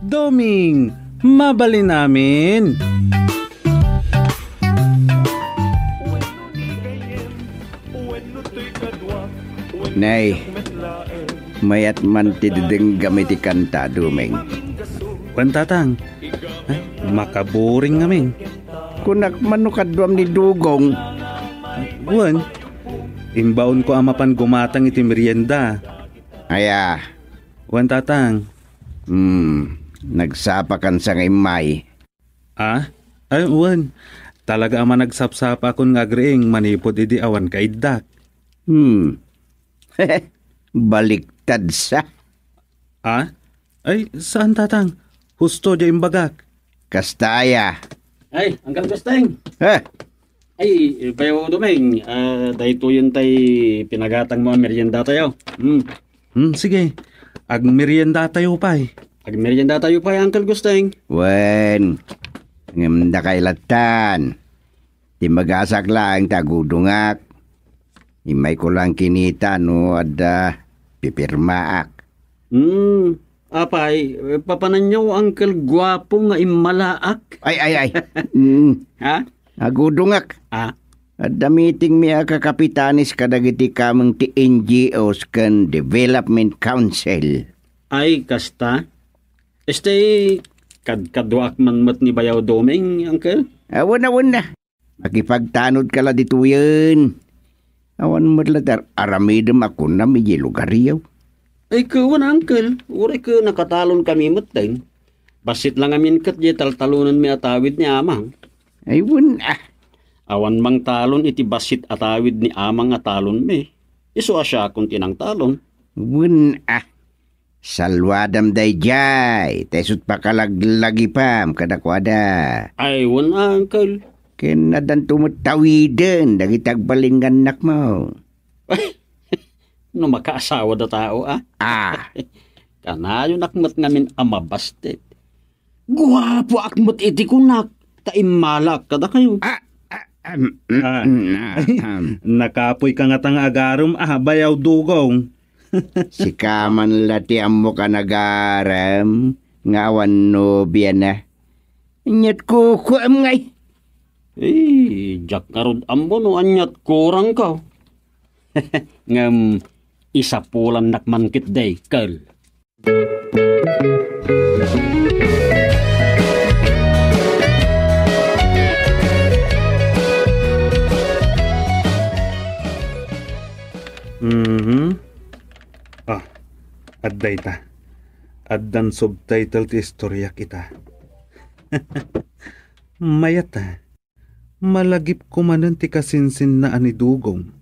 Doming, mabali namin. Nay, mayat man tidideng gamit ikanta, Doming. Tatang, ay, makaboring namin. Kunak manukadwam ni Dugong. Wan, imbaon ko amapan gumatang iti merienda. Aya. Tatang. Nagsapakan sa imay. Ah? Ay, wan. Talaga ama nagsapsapa akong ngagreeng manipod idi awan kaidak. Baliktad sa. Ah? Ay, saan tatang? Husto dya imbagak. Kastaya. Ay, Uncle Gusteng. Eh, Ay, bayo Doming. Dahito yun tay pinagatang mo merienda tayo. Sige. Ag merienda tayo pa'y. Ag merienda tayo pa, Uncle Gusteng. wen. Ngamda kailatan. Di magasak lang tagudungak. Imay ko lang kinita no ada pipirmaak. Apay, papanan nyo, Uncle, gwapo nga imalaak. Ay. Ha? Agudungak. Ada meeting mi kakapitanis kadagiti kamang ti NGOs kan Development Council. Ay, kasta. Kadwaak man mat ni Bayaw Doming, Uncle. Awan na. Makipagtanod ka la dito yan. Awan mo latar aramidam ako na may lugar yaw. Ay, kawan, Uncle. Uray ka nakatalon kami mateng. Basit lang amin kat di taltalunan mi atawid ni Amang. Ay, wan. Awan mang talon iti basit atawid ni Amang atalon mi. Iso asya akong tinang talon. Wan. Salwadam day jay. Tesut pa kalaglagi pam kadakwada. Ay, wan, Uncle. Kinadan tumatawidan. Dagitagbalingan nak mo. No makaasawa da tao, Kanayo nakmat ngamin amabastet. Guwapo akmat iti kunak. Taimalak kada kayo. Nakapoy ka nga tang agarom, Bayaw Dugong. Si kaman lati amo ka nagaram. Ngawan nobya na. Inyat ko am ngay. Jak karod ambo no anyat kurang ka. Ngam isa pulan nakmankit day, Carl. Adday ta. Addan subtitle ti istorya kita. Mayata. Malagip ko manan ti kasinsin na ani Dugong.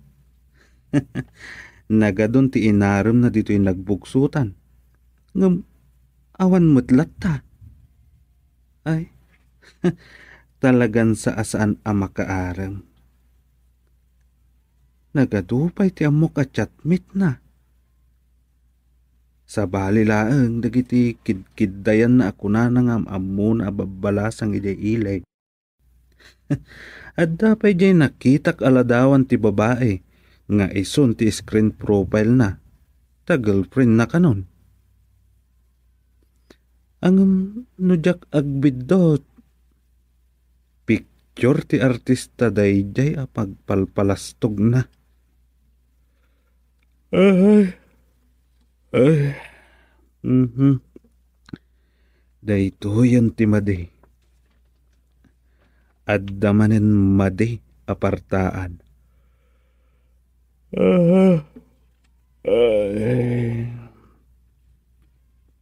Nagadon ti inaram na dito'y nagbugsutan. Ngam, awan mutlat ta. Ay, talagan sa asaan ama kaaram. Nagadupay ti amok at chatmit na. Sa balilaang dagiti kiddayan na ako na nangam amon ababalasang ilay. At dapay jay nakitak aladawan ti babae nga ison ti screen profile na. Ta girlfriend na kanon. Ang nujak agbidot. Picture ti artista dayjay apagpalpalastog na. Dayto yan ti madi. Addamanen madi apartaan.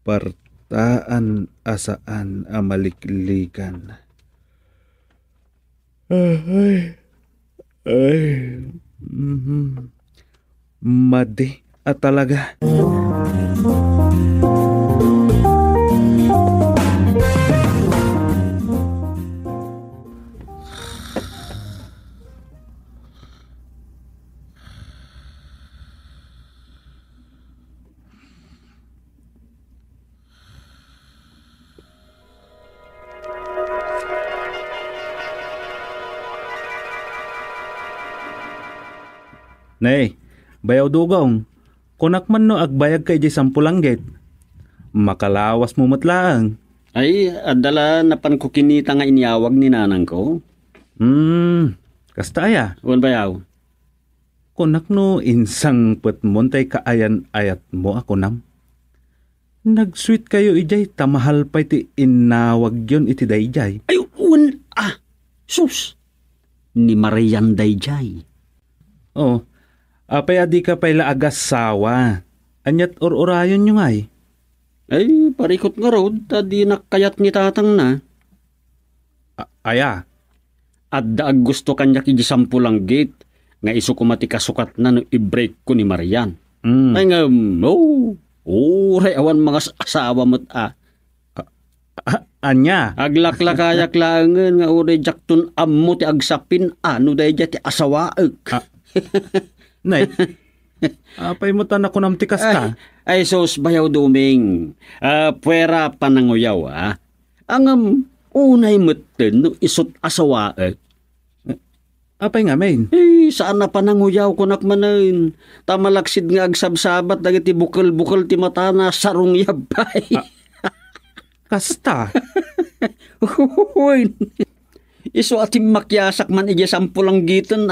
Partaan asaan amaliklikan. Madi at talaga. Nay, Bayaw Dugong, kunak man no agbayag kay di 10 langgit. Makalawas mo matlaang. Ay, adala napan ko kinita nga inyawag ni nanang ko. Kasta aya. Wan bayaw? Kunak no insang putmon tay kaayan ayat mo ako nam. Nag-sweet kayo ijay, tamahal pa iti inawag yun iti dayjay. Ay, sus! Ni Marian Dayjay. Oh, apay adi ka pala agas sawa. Anyat or-orayon nyo ngay. Ay, parikot nga rod, tadi nakayat ni tatang na. Aya, At daag gusto kanya kijisampulang gate, nga iso kumati kasukat na no i-break ko ni Marian. Ay nga, ray awan mga asawa mo't anya. Aglaklakayak langan nga uray jaktun ammo ti agsapin ano dahi ti asawaek. Nay, apay mo tan ako nam tikas ka. Ay sos bayaw duming. Puwera pananguyaw Ang unay meten no isot asawaek. Apay nga, main. Saan na pananguyaw ko nakmanan. Tamalaksid nga agsabsabat dagiti bukal-bukal ti mata na sarong yabay. Kasta. Iso atim makyasak man ija sampulang gitan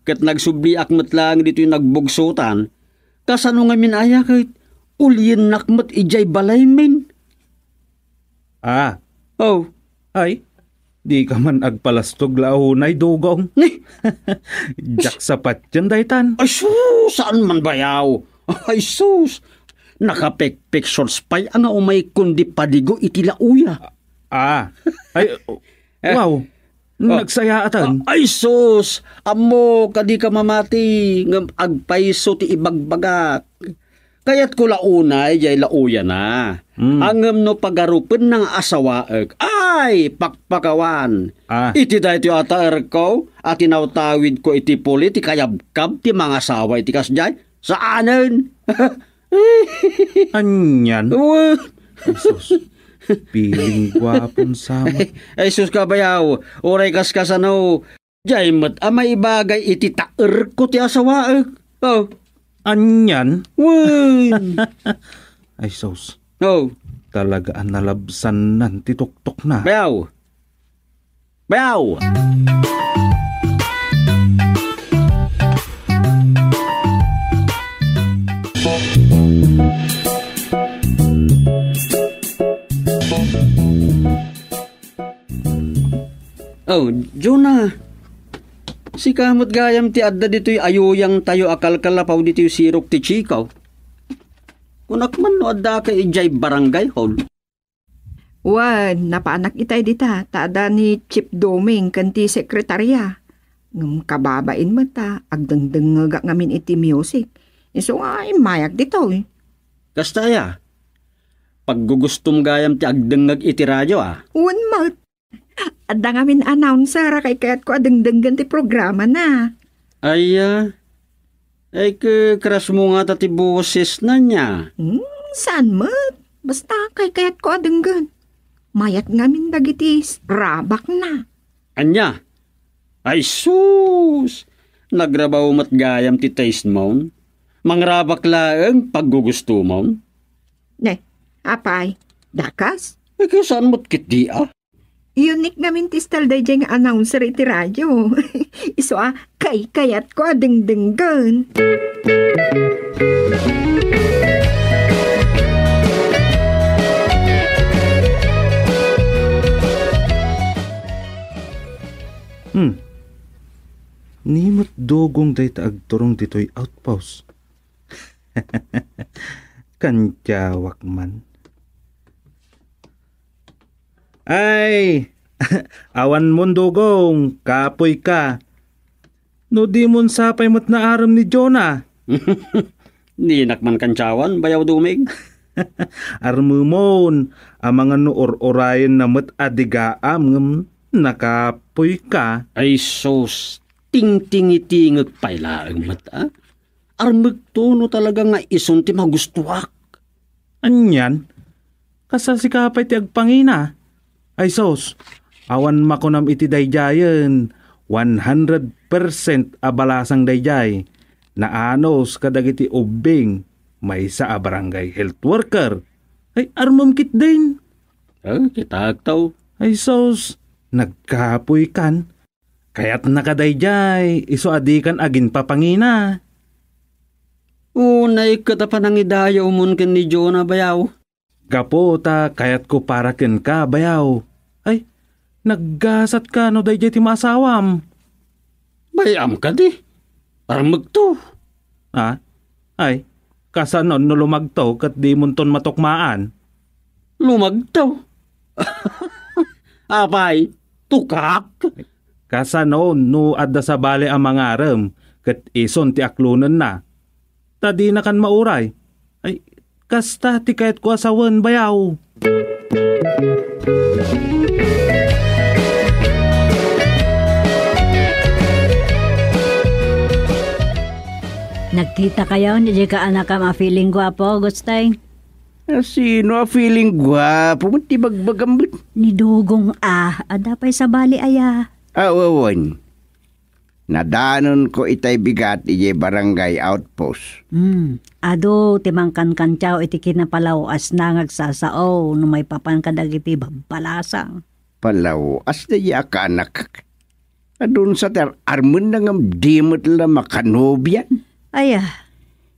kat nagsubli akmat lang dito yung nagbugsutan. Kasano nga minaya kahit ulyin nakmat ijay balay min. Oh. Ay, di ka man agpalastog launay dugong. Jak sapat yan daytan. Ay sus, saan man bayaw? Ay sus, nakapek-pek shorts pay ang umay kundi padigo iti lauya. Ay, wow. Nagsaya atan. Ay sus, amo kadi ka mamati ng agpaiso ti ibagbagak. Kaya't ko launay jay lauya na. Angem no pagarupen ng asawaek. Ay, pakpakawan. Iti da iti ata erko at tinawtawid ko iti puli ti kayabkab ti mga asawa iti kasjay. Saanen? Anyan. Jesus. Piling gwapon sama. Ay sus ka bayaw. Oray kaskasano. Jay mat amay bagay iti taer ko ti asawaek. Oh. Anyan? Ay sus. Oh. Talaga ang nalabsan nan tituktok na. Bayaw. Bayaw. Oh, Jonah. Si kamot gayam ti adda dito'y ayuyang tayo akal kalapaw dito'y sirok ti chikaw. Kunak man no adda ka ijay barangay hall. Napaanak itay dita, taada ni Chip Doming kanti sekretarya. Ngam kababain mo ta, agdangdang nga ngamin iti music. Iso nga mayak dito Kastaya, paggugustom gayam ti agdangag iti radyo Mat. Adda ngamin announcer kay kaya't ko adangdanggan ti programa na. Ay kras mo nga tati boses na niya. Saan mat? Basta kay kaya't ko adanggan. Mayat ngamin dagitis, rabak na. Anya? Ay sus! Nagrabaw mat gayam ti taste mo. Mangrabak laeng paggugusto mo. Apay, dakas? Kaya saan mo't kit di Unique namin ti style day nga announcer iti radyo. Iso kay kayat ko adengdenggan. Nimot dugong day taagturong dito'y outpost. Kanjawak man. Ay, awan mon dugong, kapoy ka. No di mon sapay mo't na aram ni Jonah. Ninak man kantsawan, bayaw dumig. Armumon, ang mga nuor-orayan na mo't adigaam, nakapoy ka. Ay sos, ting-tingi-tingag pailaang mata. Armag to no talaga nga ison ti magustuak. Anyan, kasal si kapay ti agpangina. Ay sos, awan makunam iti dayjayan, 100% abalasang dayjay, na anos kadagiti ubing, may sa barangay health worker. Ay armam kit din. Kita agtaw. Ay sos, nagkapoy kan. Kaya't nakadayjay, iso adikan agin papangina. Unay katapan ang idaya umon ken ni Jonah bayaw. Gapo ta kayat ko para ken ka bayaw. Ay, naggasat ka no dayjay ti masawam. Bayam ka di. Parang magto. Ha? Ay, kasanon no lumagtaw kat di munton matukmaan. Lumagtaw. Apay, tukak. Kasanon no adda sa bale ang mga aram kat ison ti aklunan na. Tadi na kan mauray. Ay, kasta ti kayat ko asawan bayaw. Nagkita kayo, hindi ka anak ka ma-feeling gwapo, Gustay? Sino a feeling gwapo? Ti bagbagambit. Ni Dugong adapay sa bali aya. Awawan. Nadanon ko itay bigat ije barangay outpost. Ado, timangkan kantyaw iti kinapalawas na ngagsasao no may papan kadagiti babalasang. Palaw, as na iya ka anak. Adun sa armon na ngam dimot lang makanobyan. Aya,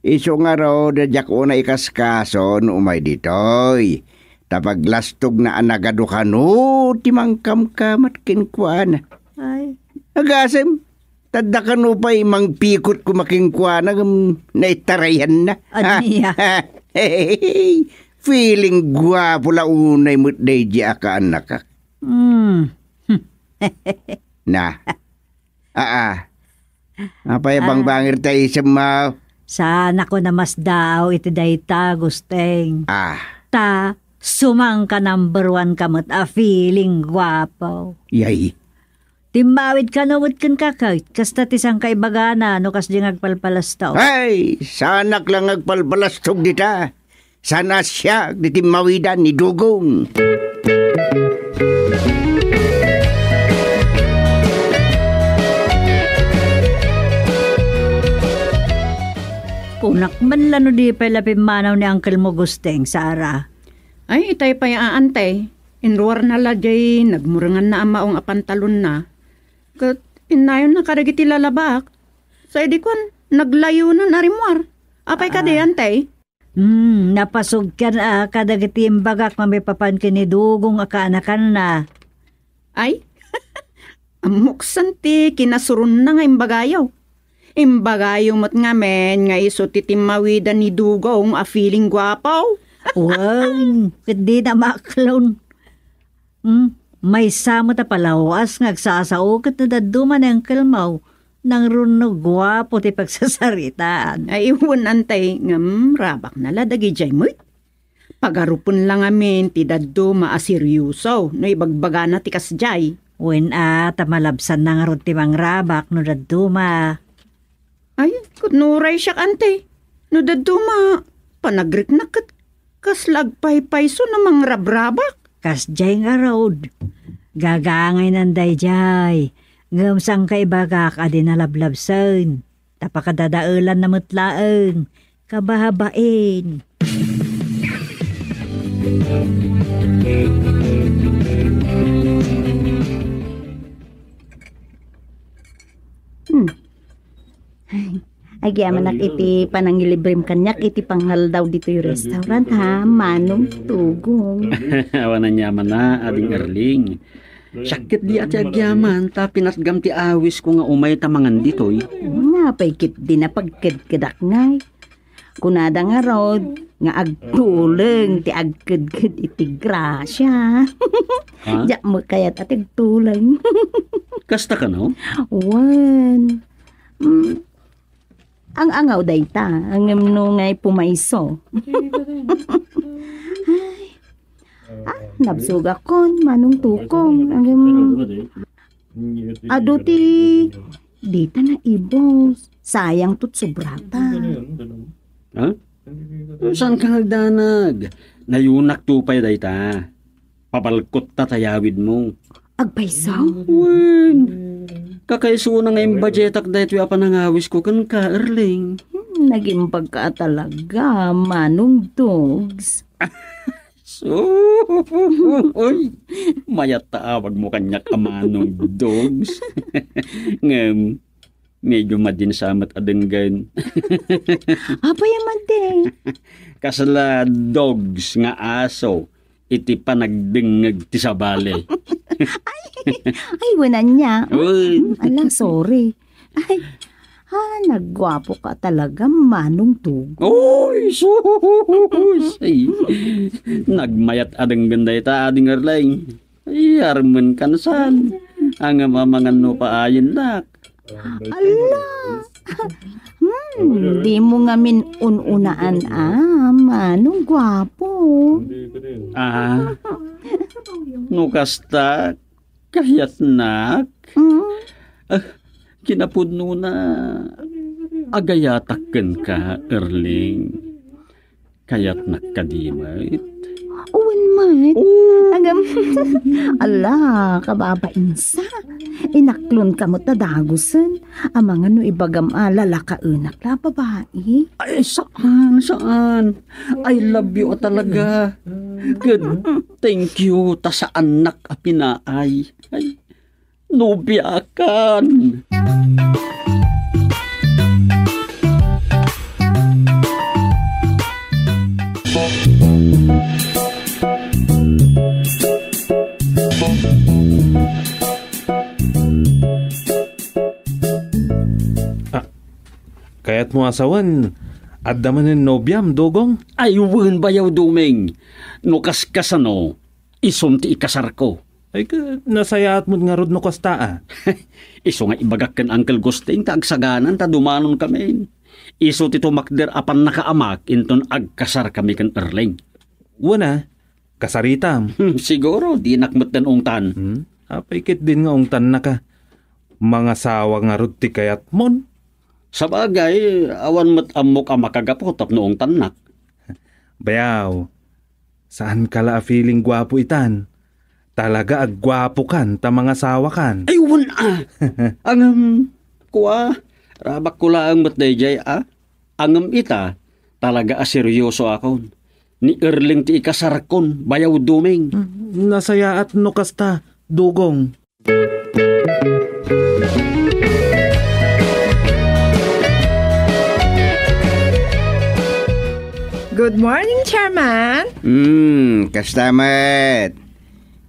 Iso nga raw da jak una ikaskason umay ditoy. Tapaglastog na anagado ka no, timangkam kamat kinkwana. ay, Agasem, tadda ka no pa imang pikot ko makinkwana naitarayan na. Aniya. Hey, feeling gwapo la unay mo't day di aka anak ka. Na. Apay bang bangir tayo sa mga... sana ko na mas daw iti dayta, Gusteng. Ta, sumang ka number 1 kamot feeling gwapo. Yay. Timbawid ka no mo't kan kakay, kasta tisang kaibagana no kas di ngagpalpalastaw. Ay, sanak lang agpalbalastog dita. Sana siya ditimawidan ni Dugong. Kunak man lano di pala pimanaw ni Uncle mo, Gusteng, Sara. Ay, itay pa yaantay. Inruar na lajay, nagmurangan na amaong apantalon na. Kat inayon na karagiti lalabak. Sa edikon, naglayo na narimwar. Apay ka di antay? Napasog ka na kadagiti imbagak mamipapan kinidugong akaanakan na. Ay, amuksan ti kinasurun na nga imbagayaw. Imbagayaw mat nga men, nga iso titimawidan ni Dugong feeling gwapaw. Wow, hindi na maklon. May samo ta palawas ngagsasao kat na daduman ang kalmaw nang runog gwapo ti pagsasaritaan. Ay, iwan antay, rabak na ladagi jay mo't. Pagarupon lang amin ti daddo maaseryoso no ibagbaga na ti kasjay. Wen tamalabsan na nga ron ti mangrabak no daduma. Ay, kutnuray siya antay. No daduma, panagrik na kaslagpay-pay so namang rabrabak. Kasjay nga road. Gagangay nanday jay. Ngamsang kaibagak adi nalablabsan. Tapakadadaulan na mutlaang. Kabahabain. Agyaman nak iti panangilibrim kanyak iti panghal daw dito yung restaurant ha, Manong Tugong. Awan na nyaman na, ading Erling. Sakit di ati agyaman, ta pinasgam ti awis ko nga umay tamangan ditoy. Nga, paikit din na pagkadkadak ngay. Kunada nga rod, nga agtuleng ti agkadkad iti grasya. Ha? Diyak mo kaya't ati agtuleng. Kasta ka no? Wan. Ang angaw dayta, ang no ngay pumayso. Nabsuga kon, Manong Tukong. Ado ti, dita na ibos. Sayang tut sobrata. Ha? Saan ka nagdanag? Nayunak tupay day ta. Pabalkot ta tayawid mo. Agpaysaw? Wen, kakaiso na ngayong budgetak dahit yung panangawis ko kan ka, Erling. Naging pagka talaga, Manong Tugs. Uy, mayat taawag mo kanyak amanong dogs. Ngam, medyo madinsamat adenggan. Apa yaman din? Kasala dogs nga aso, iti pa nagdingag ti sabali. Ay, wala niya. Uy, Ala, sorry. Ay, nagwapo ka talaga, manong Dugo. uy, sus! Ay, nagmayat adeng ganda ita ading arlaing. Ay, armen kansan. Ang mamangan no paayin lak. Ala! Di mo nga min ununaan, manong gwapo. Ah, no kasta, kahit nak. Kinapudno na agayatakken ka, Erling. Kaya't nakadimait. Uwan man. Agam, ala, kababainsa. Inaklon ka mo tadagusan. Amang ano ibagam alala ka unak la babae. Ay, saan? I love you talaga. Good. Thank you. Ta sa anak a pinaay. Ay, nobya kan. Kaya't mo asawan, adda man ng nobyam, dugong. Ay, wen bayaw duming. No kaskasano, isom ti ikasar ko. Ay, nasayaat mo nga rod no kasta Iso nga ibagak ken Uncle Gusting ta agsaganan ta dumanon kami. Iso ti tumakder apan nakaamak inton agkasar kami ken Erling. Wana, kasaritam. Siguro di nakmet den ungtan. Apikit din nga ungtan na ka. Mga sawa nga rod ti kayat mon. Sa bagay, awan met amok a makagapot no ungtan nak. Bayaw, saan kala a feeling gwapo itan? Talaga agwapo kan ta mga sawa kan. Ay, wan Angam, kuwa, rabak ko lang met dayjay Angam ita, talaga a seryoso akon. Ni Erling ti ikasar kon, bayaw duming. Nasayaat no kasta, dugong. Good morning, Chairman. Kastamat.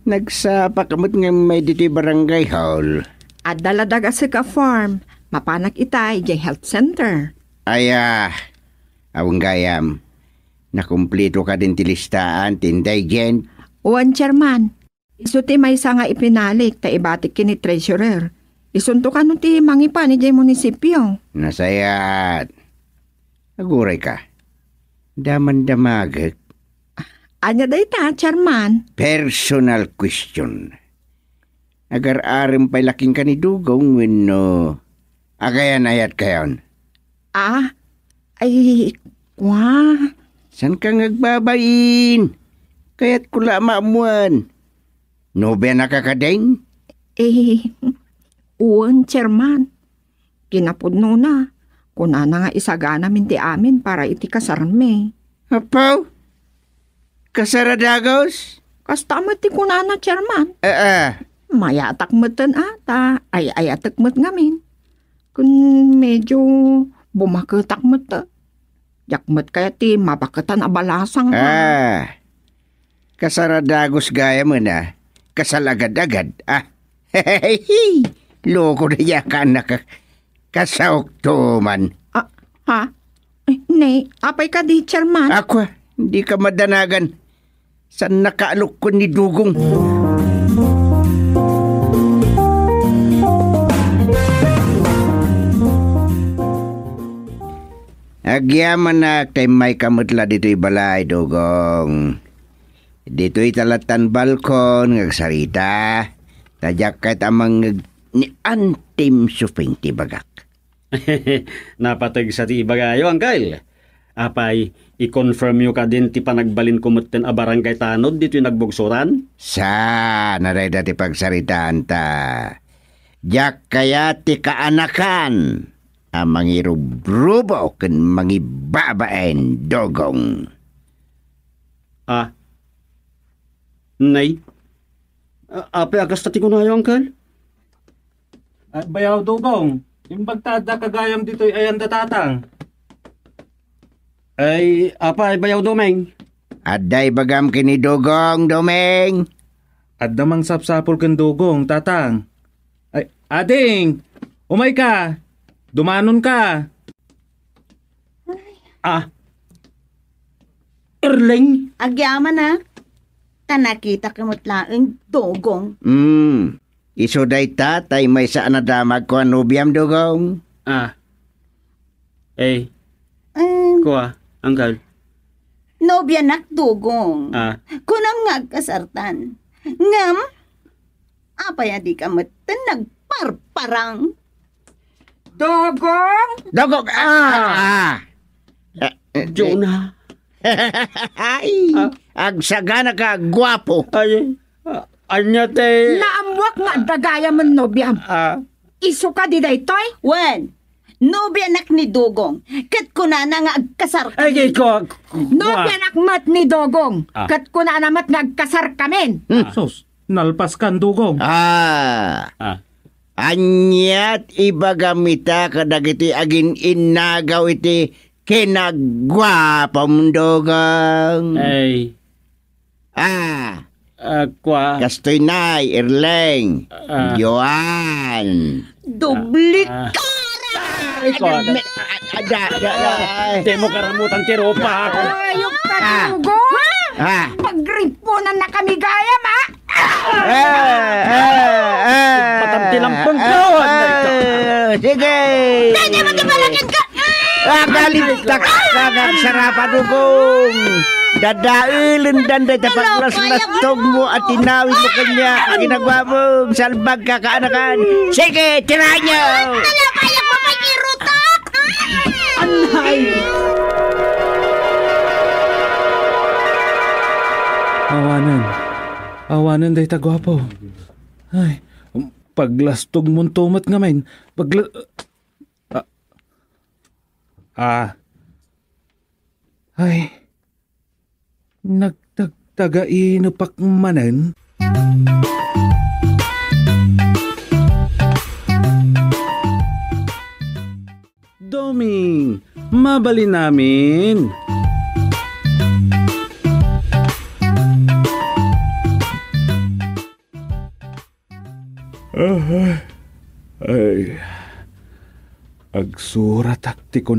Nagsapa kamot nga may diti barangay hall. At daladaga sa ka-farm. Mapanak itay, jay health center. Awang gayam. Nakumplito ka din ti listaan, tinday jen. Uwan, Chairman. Iso ti may nga ipinalik, ta ibatik kini treasurer. Isunto ka no ti mangipa ni jay munisipyo. Nasayat. Aguray ka. Daman damagak. Anya day ta, Chairman? Personal question. Agar-arim pa'y laking ka ni Dugong wenno. Agayan ayat kayon. San ka ngagbabain? Kaya't kula maamuan. Nobe na kakadeng? Uwan, Chairman. Kinapudno na. Kuna na nga isagana minti amin para iti kasarme. Apaw? Kasaradagos? Kasta mo ti kuna na, Chairman. Mayatak matan ata. Ay ayatak mat ngamin. Kung medyo bumaketak mata. Yakmat kaya ti mabakatan abalasang Kasaradagos gaya mo na. Kasalagad-agad. Loko na yakan na kasaok to man. Ne, apay ka di, Chairman. Ako, hindi ka madanagan. San nakaalok ko ni Dugong? Agyaman na kay may kamutla dito'y balay, Dugong. Dito'y talatan balkon, ngagsarita. Tadyak kahit amang ni antim suping tibagak. Napatag sa ti ibagayo, Uncle. Apay, i-confirm nyo ka din ti panagbalin kumutten a barangay tanod dito yung nagbugsuran? Naray dati pagsaritaan ta. Diyak kaya ti kaanakan. Ang mangirubrubo kan mangibabaen, Dugong. Nay, ape agas tati ko na yung uncle. At bayaw dugong, imbagtada kagayam dito'y ayan datatang. Ay, apa, ay bayaw domeng. Aday bagam kini dugong, Domeng. At damang sapsapol kang dugong, tatang. Ay, ading! Umay ka! Dumanon ka! Erling! Agyaman na. Tanakita kamutlaang dugong. Isuday tatay may saan na damag ko anubiam dugong. Kuha, uncle. Nobya nak dugong. Kunam nga kasartan. Ngam, apaya di ka matan nagparparang. Dugong! Dugong! Jonah. Ay, agsagana ka, gwapo. Ay, anya te. Naamwak nga dagaya man nobyam. Isu ka di daytoy? Wen, nobya nak ni dugong. Kat kunana nga agkasar ka. Ay, ko. Nobya nakmat ni Dogong. Kat kuna namat nagkasar kamen. Sus, nalpas kan dugong. Anyat iba gamita kadagiti agin inagaw iti kinagwapam dugong. Ay. Kuha. Kastoy nay, Erleng. Joan. Dublik ka! Di mo karamutan tiropa ako. Ayok ka Dogong! Pagripunan na kami gayam ha! Patamtilang pangkawan na ito. Sige! Hindi mo tibalagin ka! Galintak kagag sarapan dugong. Dadailin dan day tapaglas-lastog mo at tinawid mo kanya. Ginagawa mo, salbag ka kaanakan. Sige, tirahan niyo! Nalapayak mo pa irutak! Anay! Awanan day tagwapo. Ay, paglastog mong tumat nga main. Ay, nagtagtagain pakmanan. Doming, mabali namin. Ay, agsurat akti ko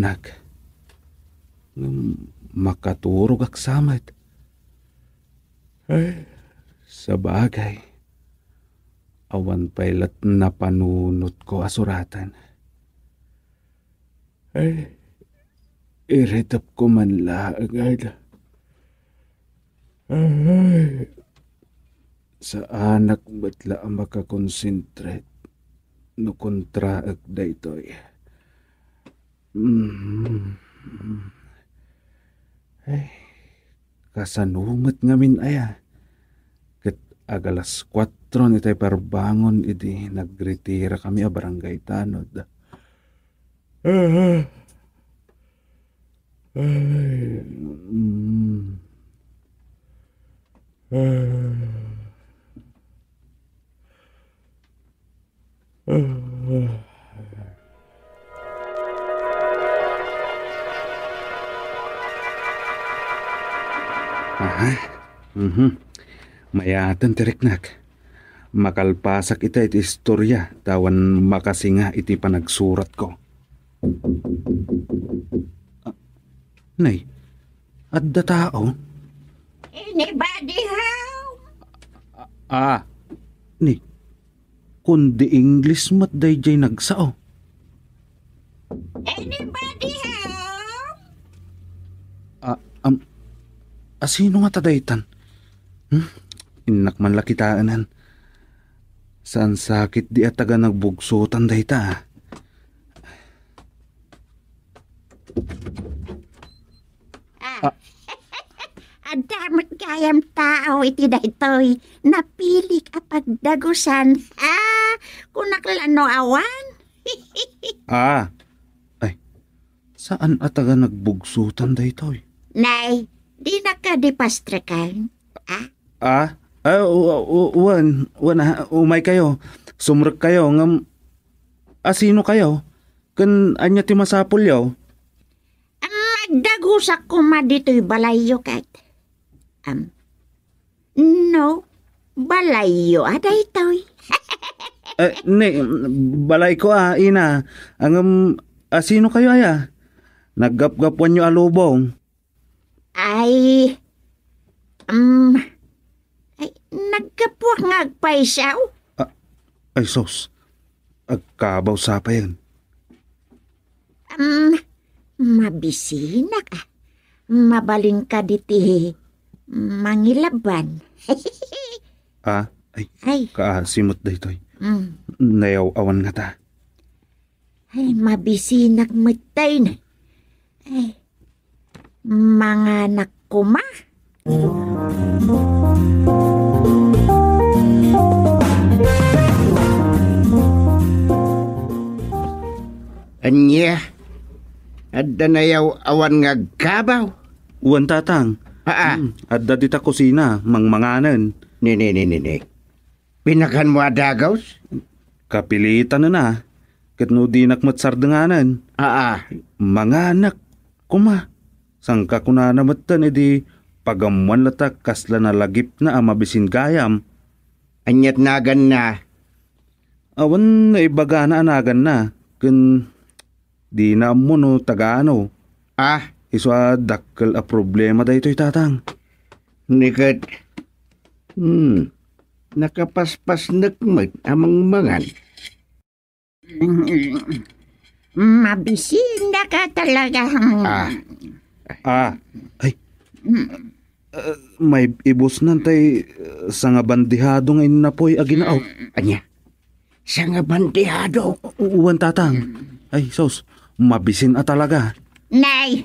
makaturog aksamat. Ay, sa bagay, awan pailat na panunot ko asuratan. Ay, iretap ko man laagad. Ay, sa anak batla ang makakonsentrate no kontra ag daytoy. Ay, kasanumat ngamin aya. Ket agalas 4 nitay parbangon idi nagretira kami a barangay Tanod. Ay, Mayatan tiriknak. Makalpasak ita iti istorya tawan makasinga iti panagsurat ko. Nay, adda tao? Anybody home? Ni, kundi English mat dayjay nagsao. Anybody home? Sino nga tadaytan? Inak man lakitaanan. Saan sakit di ataga nagbugsutan dayta? Adamot kayam tao iti daytoy. Napili ka pagdagusan. Kunaklano awan? Ay, saan ataga nagbugsutan daytoy? Nay, di na ka dipastrekan. Umay kayo. Sumrek kayo, ngam, asino kayo? Kan anya ti masapul yaw? Magdagusak ko ma dito'y balayo kat. No, balayo aday to'y. Balay ko ina. Ang asino kayo aya? Naggap-gapuan nyo alubong. Ay, nagkapuak nga agpaisaw. Ay sos, agkabaw sa pa yan. Mabisina ka. Mabaling ka diti mangilaban. Ay. Kaasimot daytoy. Nayaw-awan nga ta. Ay, mabisinak matay na. Ay, mga anak ko ma. Anya, adda na yaw awan nga gabaw. Uwan tatang. Adda dita kusina, mangmanganan. Ni. Pinakan mo adagaws? Kapilitan na. Katno di nakmatsardanganan. Mga anak, kuma. Sangka ko na namatan, edi pagamuan latak kasla na lagip na amabisin gayam. Anyat nagan na. Awan na ibaga na anagan na. Kun di na mo no tagaano. Iswa dakkel a problema da ito'y tatang. Nikat. Nakapaspas nakmat amang mangan. Mabisina ka talaga. May ibus nantay sa nga bandihado ngayon na po'y aginaaw. Anya? Sa nga bandihado? Uwan tatang. Ay, sos, mabisin talaga. Nay,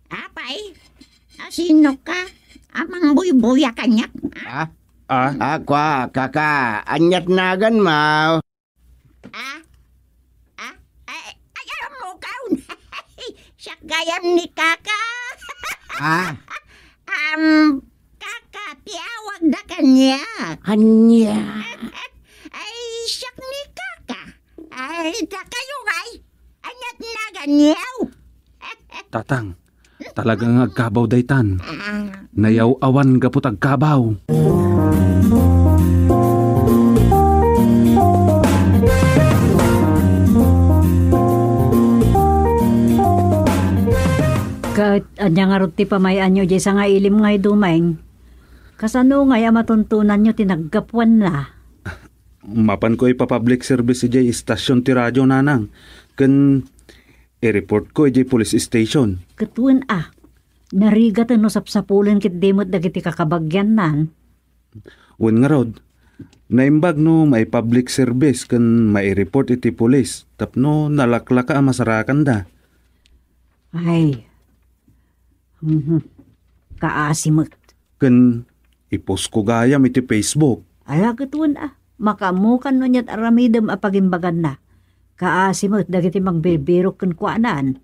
apay, sino ka? Amang buy-buya kanyak. Kwa, kaka, anyat nagan mau. Ayaw mo kaun. Siya gayam ni kaka. Kaka, tiyawag na kanya. Anya? Ay, siya ni kaka. Ay, da kayo ngay. Anyat nagan niyaw. Tatang, talagang agkabaw daytan. Nayaw-awan gapot agkabaw. Kat anya nga ruti pamayan nyo jay sa nga ilim ngay dumeng. Kasano nga ya matuntunan nyo tinaggapuan na? Mapan ko ipa-public service jay istasyon ti radyo nanang. Kan i-report ko jay police station. Katuan narigat no sapsapulan kit demot dagiti kakabagyan nan. Wen nga rod, naimbag no may public service kan may report iti police. Tapno nalaklaka masarakan da. Ay, kaasimot. Kan ipost ko gayam iti Facebook. Ala katuan makamukan no niya't aramidem apagimbagan na. Kaasimot dagiti magbibirok kan kuanan.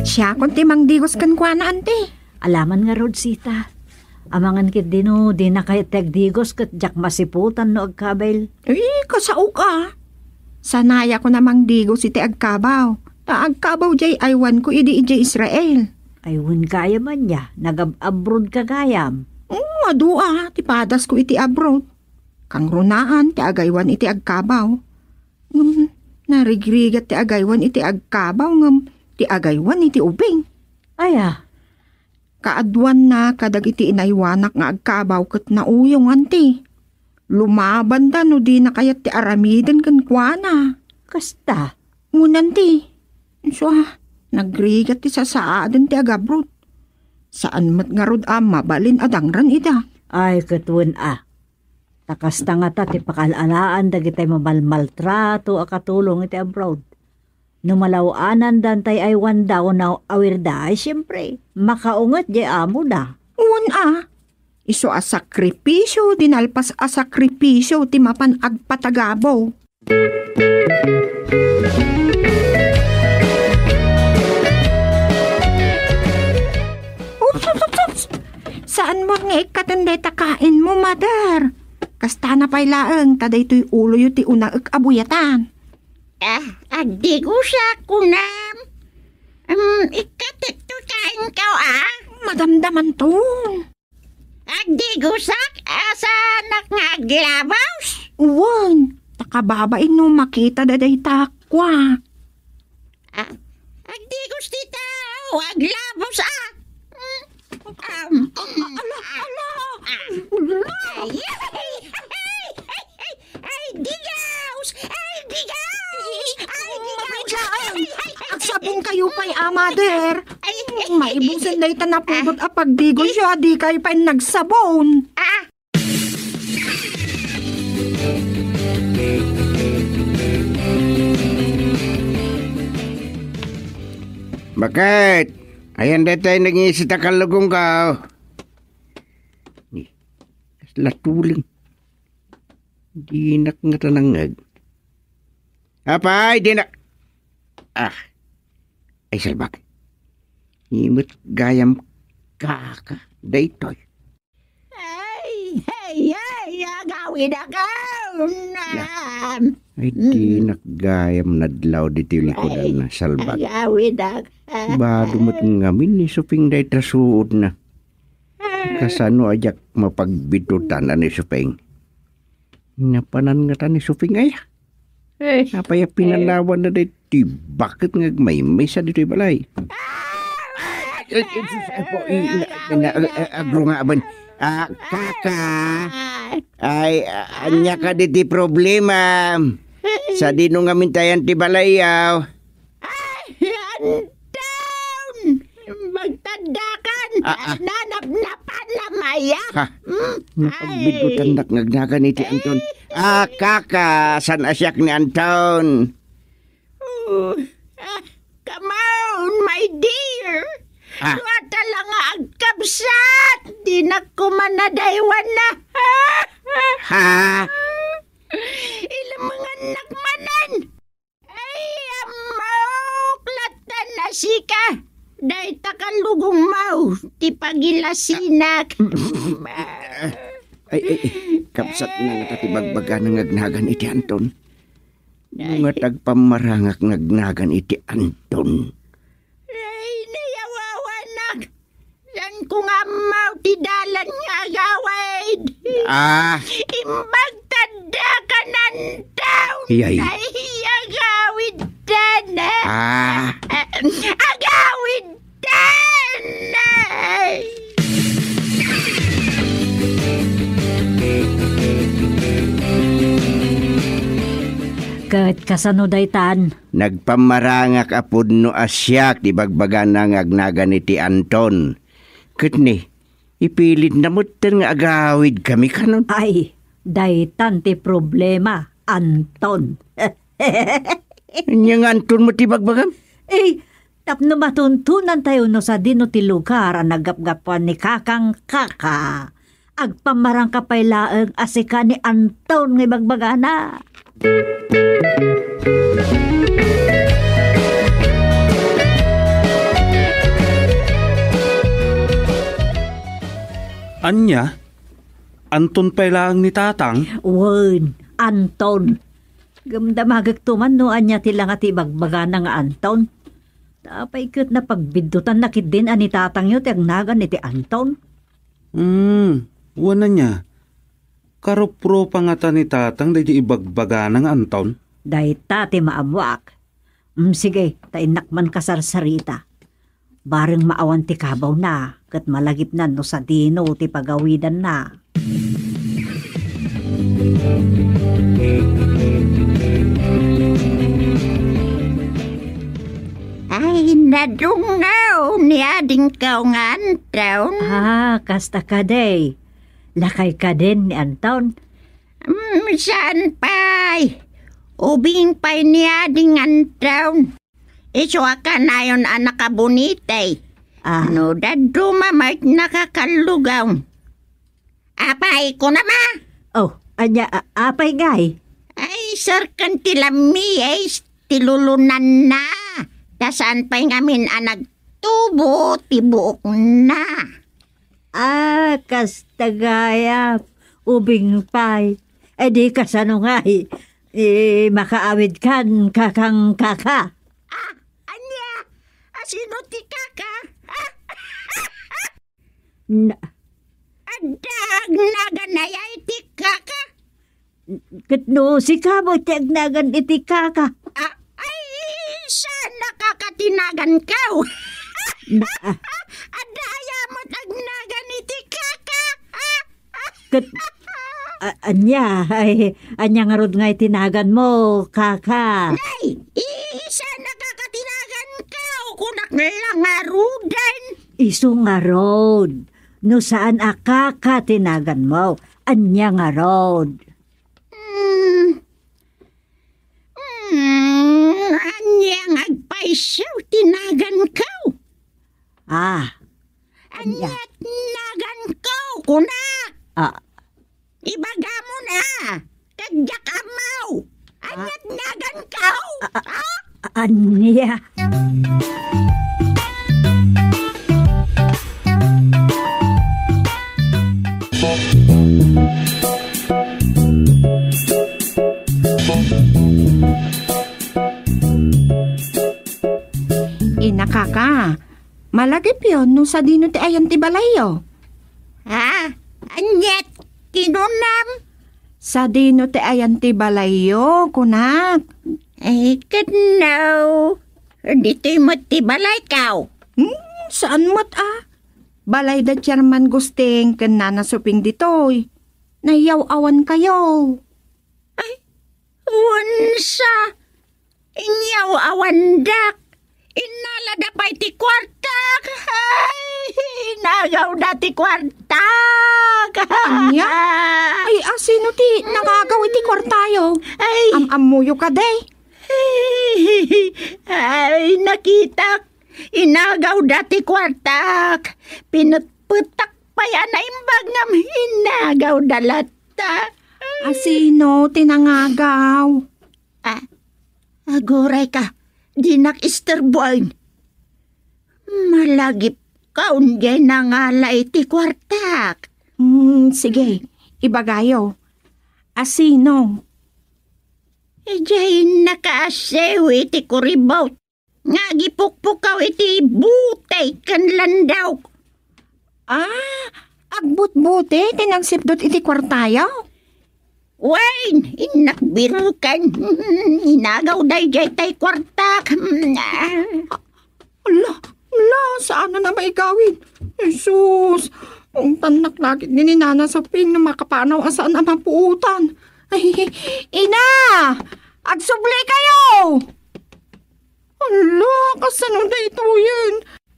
Siya kunti mangdigos kan kuana ante. Alaman nga Rodsita. Amangan kit dino, di na kay tegdigos kat jak masiputan no agkabel. Kasao ka. Sanaya ko namang digos iti agkabaw. Ta agkabaw jay aywan ko idi Israel. Aywan kaya man niya, nag-abroad ka gayam. Adua, ti padas ko iti abroad. Kang runaan, ti agaywan iti agkabaw. Narigrigat ti agaywan iti agkabaw ngam ti agaywan iti ubing. Kaadwan na kadag iti inaywanak nga agkabaw ket nauyong anti. Lumaban da no di na kayat ti aramiden kan kuana. Kasta? Ngunan ti. So nagrigat ti sasaadan ti agabrod. Saan mat nga rod mabalin adangran ida. Ay katuan Takasta nga ta ti pakalalaan dagitay mamalmaltrato akatulong iti abroad. Numalawanan dantay ay daw na awir da ay siyempre makaungat di amo da. Iso a sakripisyo, dinalpas a sakripisyo, ti mapan agpatagabaw. Saan mo nga ikatanday takain mo, mother? Kasta na pa'y laeng, taday to'y ulo yu ti unaag abuyatan. Agdi ko siya kunam. Ikatit to kain ka, Madamdaman to. Agdi ko sak, asa anak nga aglabaws. Uwan, takababain no makita daday takwa. Agdi ko stita, aglabaws Ay, digaws! Agsabong kayo pa'y amader. Maibusin na ita na pubot a pagdigo siya, di kayo pa'y nagsabon. Bakit? Ayan na tayo nag-iisita kalugong ka. Latuling. Di nak nga tanangag. Apay, di nak. Ay salbak. Imut gayam kaka. Daytoy. Ay, agawin ako. Ay di nak gayam nadlaw dito yung likodan na salbak. Agawin ako. Badumot ngamin ni suping day trasuod na. Kasano ajak mapagbitutan ni suping. Napanan nga ta ni suping ay. Apaya pinalawan na day ti bakit nga may sa dito balay. Agro nga aban. Kaka. Ay anya ka diti problema. Sa dino nga mintayan ti balayaw. Magtandakan, nanap-napan na maya. Napagbigutan ngagnagan iti Anton. Kaka, san asyak ni Anton? Come on, my dear. Wata lang agkabsat. Di na kumanadaywan na. Ilang mga nakmanan. Ay, amaklatan na sika. Day takalugong mau, ti pagilasinak. Ay, kapsat na nakatibagbaga ng ngagnagan iti Anton. Mga tagpamarangak ngagnagan iti Anton. Ay, nayawawanak. Yan ko nga mau, ti dalan nga gawid. Imbag tanda ka ng taon. Iyay. Ay, agawid na. Agawid na. Kat kasano daytan? Nagpamarangak apod no asyak ti bagbaga na ngagnagan iti Anton. Kat ni, ipilit na mutan nga agawid kami kanon. Ay, daytan ti problema, Anton. Nyang Anton mo ti bagbagam? Tapno matuntunan tayo no sa dino ti lugar ang nagapgapan ni Kakang Kaka. Agpamarang kapaylaeng asika ni Anton nga bagbagana. Anya? Anton pa lang ni tatang? Wen, Anton. Gamdamagag tuman no anya tila nga ti bagbagana nga Anton. Tapay kat na pagbidutan nakit din ani tatang yun tiyang nagan ni ti Anton. Wala niya. Karopro pa nga ta ni tatang da ibagbaga ng Anton. Dahi tati maabwak. Sige, tainakman kasarsarita. Bareng maawan ti kabaw na, kat malagip na no sa dino ti pagawidan na. Ay, nadungaw ni ading kaw nga Anton. Kasta ka day. Lakay ka din ni Anton. Saan pa'y? Ubing pa'y ni ading Anton. Iso ka na yun anak kabunitay. No, daduma may nakakalugaw. Apay ko na ma. Oh, anya, apay gay. Ay, sir, kan tilami ay tilulunan na. Dasaan pa'y ngamin nagtubo, tibuok na. Kastagaya, ubing pay. Di kasano nga, makaawid kan kakang kaka. Anya, sino ti kaka? Adag naganayay ti kaka. Katno, si kamo tiyagnagan iti kaka. Ay, saan nakakatinagan ka? Adaya mo tagnagan iti kaka. Anya nga rod nga itinagan mo, kaka. Ay, saan nakakatinagan ka? Kunak lang nga rudan. Iso nga rod. No saan kaka tinagan mo, anya nga rod. Anyang agpaisaw, tinagan ka. Anyat nagan ka, kunak. Ibaga mo na, kagyak amaw. Anyat nagan ka. Anya. Inakaka, malagip yun no sa dino ti ayan ti balayo. Anyat, kinunam. Sa dino ti ayan ti balayo, kunak. Ay, kanaw. Dito'y mo ti balay kaw. Saan mo't Balay da chairman gusting ken nanasuping ditoy. Nayaw-awan kayo. Ay, unsa. Inyaw awandak. Inalada pa iti kwartak. Ay, nagaw da ti kwartak. Anya? Ay, sino ti nakagaw iti kwartayo? Ay, Amuyo ka day. ay, nakita. Inagaw dati kwartak. Pinutputak pa yan na imbag ngam inagaw dalata. Sino tinangagaw? Aguray ka. Dinak isтерboy. Malagip kaun jay nangala iti kwartak. Sige, ibagayo. Sino? Jay nakaasew iti kuribaw. Nga gipukpukaw iti butay kan landaw. Agbut-buti, tinagsipdot iti kwartayo? Wain, inakbiro kan. Inagaw day jay tay kwartak. Ala, saan na maigawin? Jesus, kung tanak lagi ni Nana sa ping na makapanaw asaan ang mapuutan. Ay, ina! Agsubli kayo! Ala, kasano na ito yan?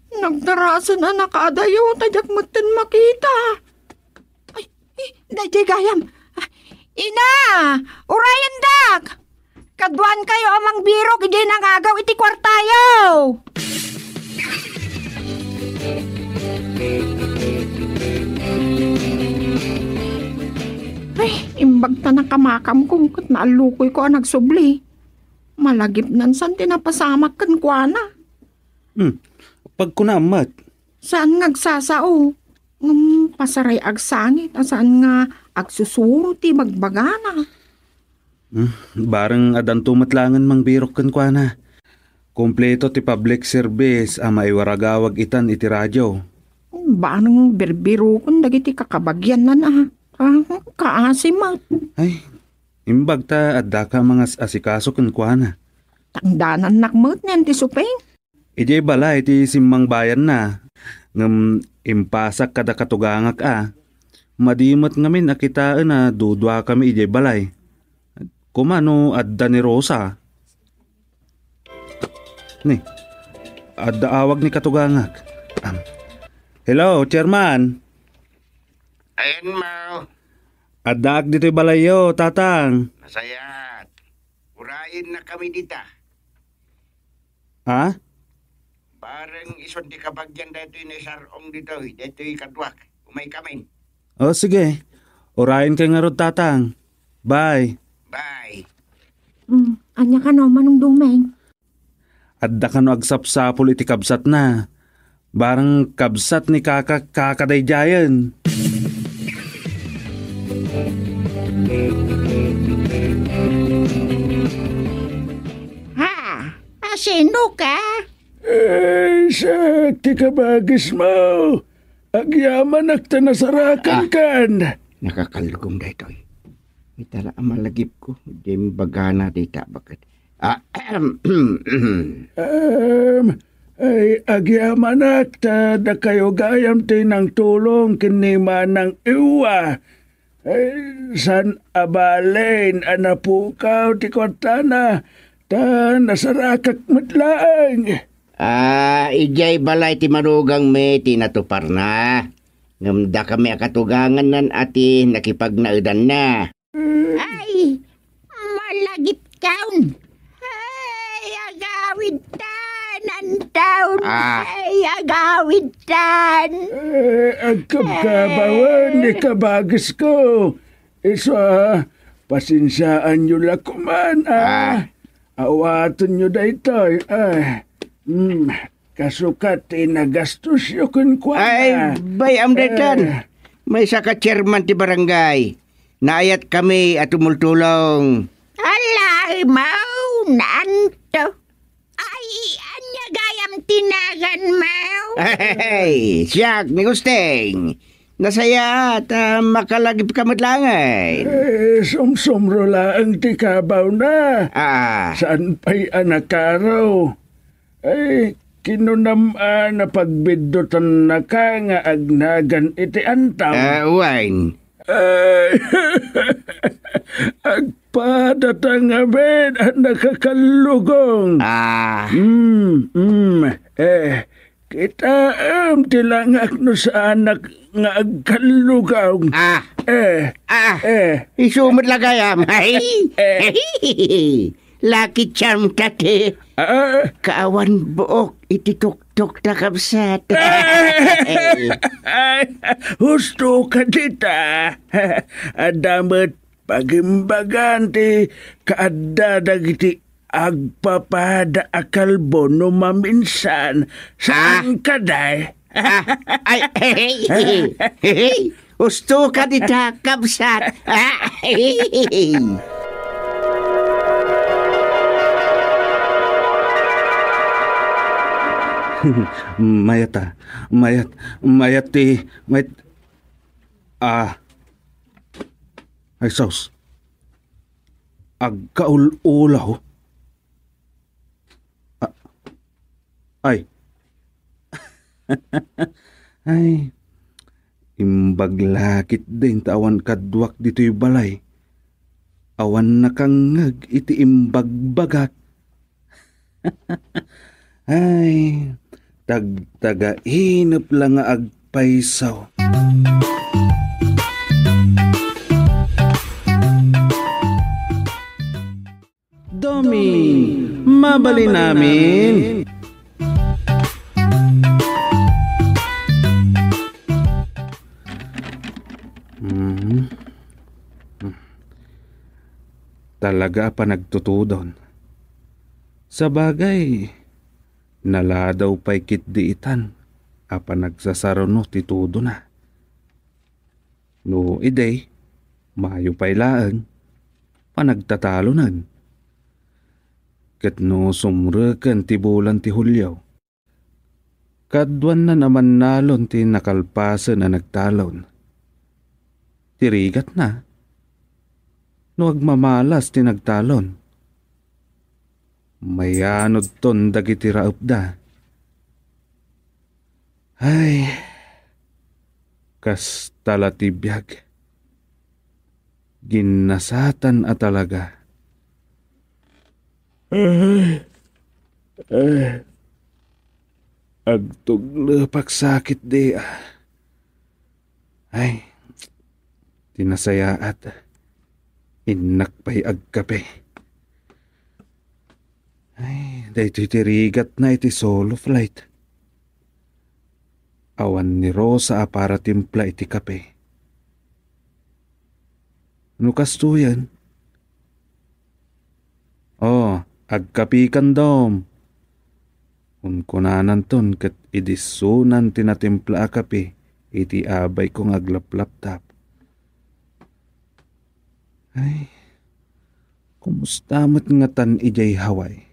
Nagdarasan na nakadayo, tadyak matan makita. Ay, dajay gayam. Ina! Urayan dak! Kadwan kayo amang biro, kajay nangagaw iti kwartayo! Ay, imbag ta na kamakam ko, kat naalukoy ko ang nagsubli. Malagip nan san tinapasamak kan kwa na. Pag kunamat. Saan ngagsasao? Pasaray agsangit, saan nga agsusuro ti magbagana. Barang adan tumatlangan mang birok kan kwa na. Kompleto ti public service maiwaragawag itan iti radyo. Barang berbiro kung dagiti kakabagyan na na. Kaasimat. Ay, imbag ta adda ka mga asikaso kan kwa na. Tangdanan nakmut niyan ti supeng. Ijay bala iti simmang bayan na. Ngam impasak kada katugangak Madimot ngamin akitaan na dudwa kami ijay balay. Kumano adda ni Rosa. Ni, adda awag ni katugangak. Hello, chairman. Ayan mo. Adda dito'y balayo, tatang. Masayat. Urayin na kami dita. Ha? Parang ison di kabagyan dito'y ni Sarong dito'y. Dito'y kadwak. Umay kami. O sige, Orayin kay nga rod, tatang. Bye. Bye. Anya ka no, Manong Dumeng. Adda ka no agsapsapol iti kabsat na. Barang kabsat ni kakadayjayan. Ha? Sino ka? Sakti ka bagis mo. Agyaman akta nasarakan kan. Nakakalugong da ito. Itala ang malagip ko. Dim bagana dita bakit. Ay agyaman akta da kayo gayam tinang tulong kinima ng iwa. Ay, san abalain anapukaw ti kontana. Ta nasarakak matlaang. Ijay balay ti marugang me tinatupar na. Ngamda kami akatugangan nan ati nakipagnaudan na. Ay, malagip kaun. Ay, agawid tan ang taon. Ay, agawid tan. Agkabkabawan ni kabagis ko. Isa, pasinsaan nyo lakuman. Awaton nyo da ito. Kasukat nagastos yun kun kwa. Ay, bayam datan. May saka chairman ti barangay. Naayat kami at tumultulong. Alay, mau, nanto. Ay, anya gayam tinagan, mau. Hey, siyak, mi gusteng. Nasaya at makalagip ka matlangay. Sumsumro lang ti kabaw na. Saan pa'y anak araw? Ay, kinunamaan na pagbiddotan na ka nga agnagan iti antam. Wine. Ay, agpadatang abed at nakakalugong. Kita tilangak no sa anak nga agkalugaw. Isumot lagayam. Lucky charm tate. Kaawan buok itituktok na kabsat. Husto ka dita. Adamat pagimbagan ti kaadadag iti agpapada akalbo no maminsan. Saan ka day? Husto ka dita kabsat. Mayat. Ay sos. Agkaul-ulaw. Ay. Ay. Imbaglakit din tawan kadwak dito'y balay. Awan nakangag iti imbagbagat. Ay, tagtaga-inap lang nga agpaisaw. Domi, mabali namin. Talaga pa nagtutudon. Sa bagay, naladaw pa'y kitdiitan, apa nagsasaruno titudo na. No iday, mayo pa'y laang, panagtatalonan. Kat no sumrekan ti bulan ti Hulyaw. Kadwan na naman nalon ti nakalpasan na nagtalon. Tirigat na. No agmamalas ti nagtalon. Mayanod ton dagiti raupda. Ay, kas talatibiyag. Ginasatan at talaga. Agtuglepak sakit di. Ay, tinasayaat. Inak pa'y agkape. Ay, dahito tirigat na iti solo flight. Awan ni Rosa para timpla iti kape. Ano kasto yan? Oh, agkapikan dom. Kung kunanan ton kat idisunan tinatimpla akapi, iti abay kong aglaplap-tap. Ay, kumusta mat nga tan ijay haway?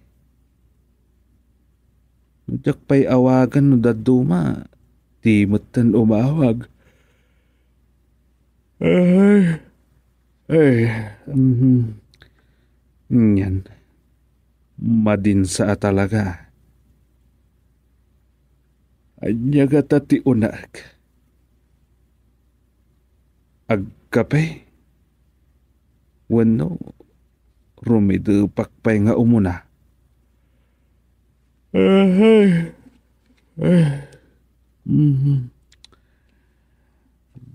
Nudyak pa'y awagan no daduma, di mat tan umawag. Yan. Madinsa talaga. Anya gata ti unag. Agkapay. Wano, rumidupak pa'y nga umuna.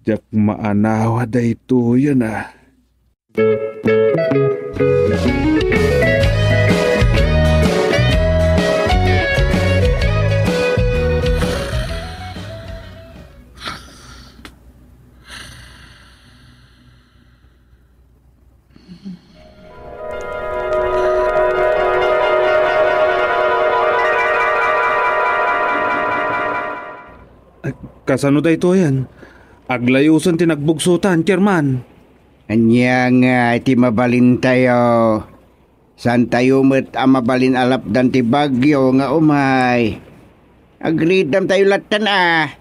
Jak maanawa da ito yan ah. Kasano da ito yan? Aglayusan tinagbugsutan, Chairman. Anya nga iti mabalin tayo. San tayo met mabalin alap dan ti bagyo nga umay. Agridam tayo latan ah.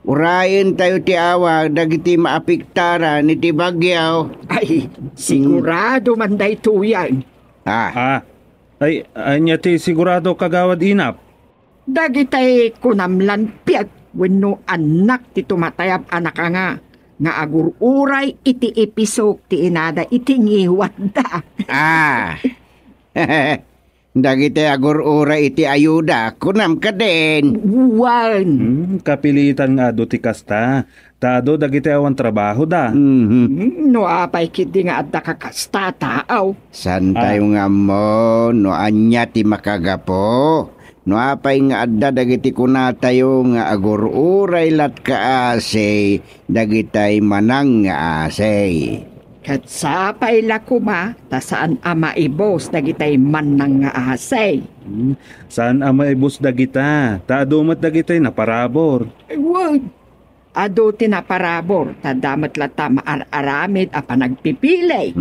Urayin tayo ti awag dagiti maapiktaran ni ti bagyo. Ay, sigurado man da ito yan. Ay, anya ti sigurado kagawad inap. Dagitay kunamlan piat. Wenno anak ti tumatayab anak nga agururay iti episok ti inada iti ngiwat da. Dagiti agururay iti ayuda kunam ka din. Wan. Kapilitan nga do ti kasta. Tado dagiti awan trabaho da. No apay kiti nga adda kakasta taaw. San tayo nga mo no anya ti makagapo. No apay nga adda dagiti kunatayo nga agururay lat kaasay dagitay manang nga asay. Kat sapay lakuma ta saan ama ibos dagitay manang nga asay. Saan ama ibos dagita? Ta adumat dagitay na parabor. Wag. Ado tinaparabor ta damat lata maararamid a panagpipili.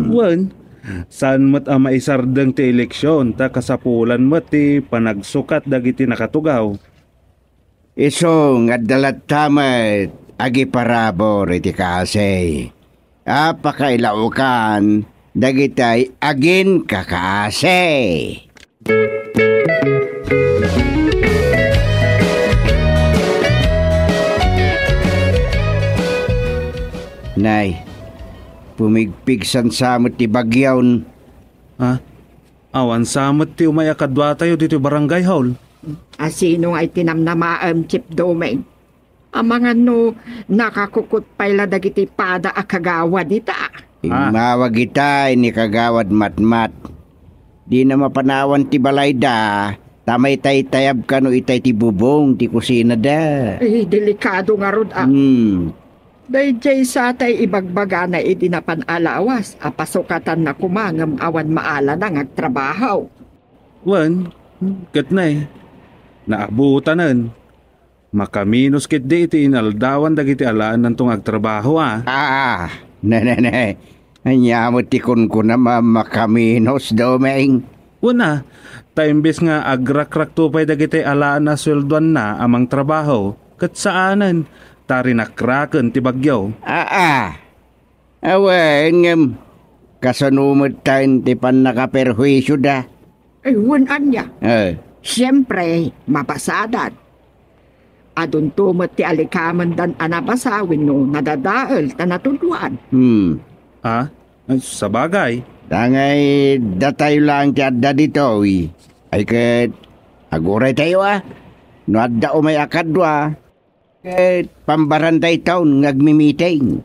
Wan. Saan mat ama isardeng ti eleksyon ta kasapulan mat ti panagsukat dagiti nakatugaw. Iso nga dalat tamat agi parabor iti kaasay. Apakailaukan dagitay agin kakaasay. Nay, pumigpigsan samot ti bagyaw. Awan samot ti umaya kadwa tayo dito barangay hall. Asino ay tinamnamaam Chip Domain. Amangan no nakakukut payla dagiti pada a kagawad ita. Mawag itay ni kagawad matmat. Di na mapanawan ti balayda. Tamay tay tayab ka no itay ti bubong ti kusina da. Delikado nga rod Dayjay sa tay ibagbaga na idinapan alawas, apasukatan na kumangam awan maala na ngagtrabaho. Wan, kat na eh. Naabutan makaminos kit di iti inaldawan dagiti alaan ng tong agtrabaho Nanay. Anyamot ti kun na makaminos domeng. Una, taimbes nga agrakrak tupay dagiti alaan na sweldoan na amang trabaho, kat saanan, tarinakraken ti bagyaw. Awen, kasanumot tayo ti pan nakaperhuisyo da. Ewan anya. Siyempre, mapasadat. Adun tumot ti alikaman dan anabasawin no nadadaal tanatuluan. Sa bagay. Tangay datay lang ti adda dito. Ay kat aguray tayo no adda umay akadwa. Kat pambarantay taon ngagmimiting.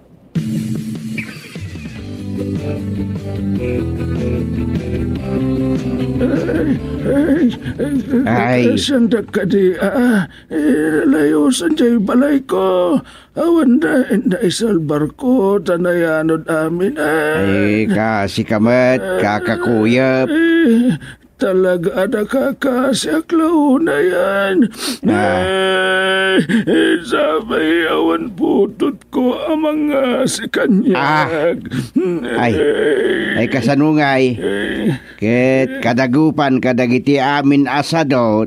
Ay. Sandak ka di, layo sanjay balay ko. Awan na, isalbar ko, tanayanod amin, Ay, kasi kamat, kakakuyap. Talaga na kakasyaklaw na yan. Sabay awan putot ko ang mga si kanyag. Ay kasanungay. Ket kadagupan kadagiti amin asadot.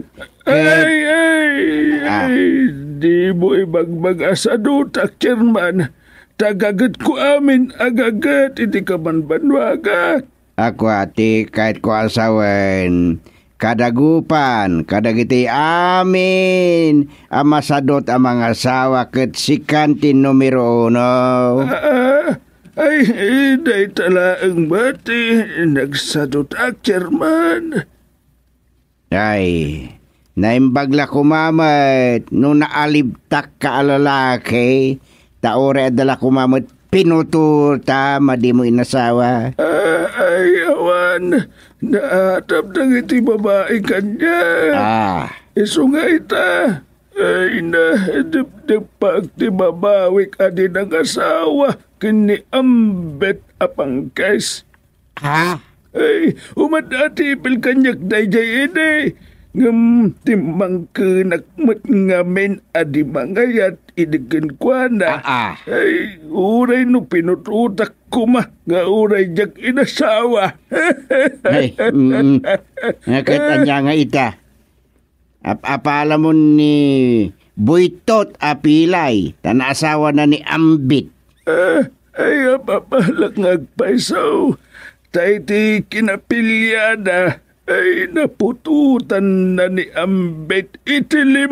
Di mo ibagbag asadot, Chairman. Tagagat ko amin agagat, iti ka man banwaga. Ako ati kahit ko asawen kadagupan kadagiti amin amasadot ang mga asawa ket sikantin numero 1. Ay, day talaang bati nagsadot Chairman. Ay, naimbagla kumamat no naalibtak ka alalaki taore adala kumamat pinututa madi mo inasawa. Ay, awan. Naatap ng iti babae kanya. Isungay ta. Ay, nadipdipag ti babawik adi ng asawa kini ambet apangkes. Ay, umadati pil kanyak dayjay ede. Ngam timang kenakmet ngamen adi mangayat idikin kwa na. Ay, uray no pinututak ko ma. Nga uray jak inasawa. Ay, nakatanya nga ita. Apala mo ni Buytot apilay. Tanasawa na ni Ambit. Ay, apapalak ngagpaisaw. Tay ti kinapilyada. Ay, napututan na ni Ambit iti 5.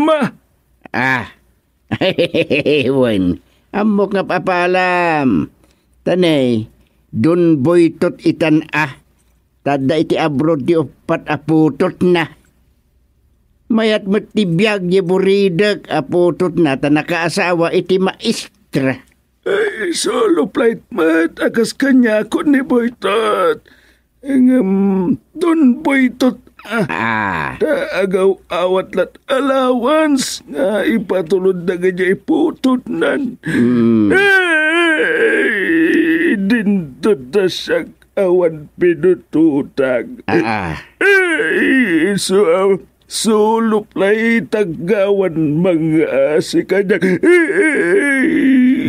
Wan, amok nga papalam. Tanay, dun Buytot itan tada iti abroad di 4 aputot na. Mayat matibiyag di buridak aputot na tanakaasawa iti maestra. Ay, solo flight mat akas kanya ko ni Buytot. Don Buytot agaw awat lat allowance nga ipatulod na ganya iputot nan. Ay, dindot na siyang awan pinututag. Ay, sulop lay tagawan mga si kanya.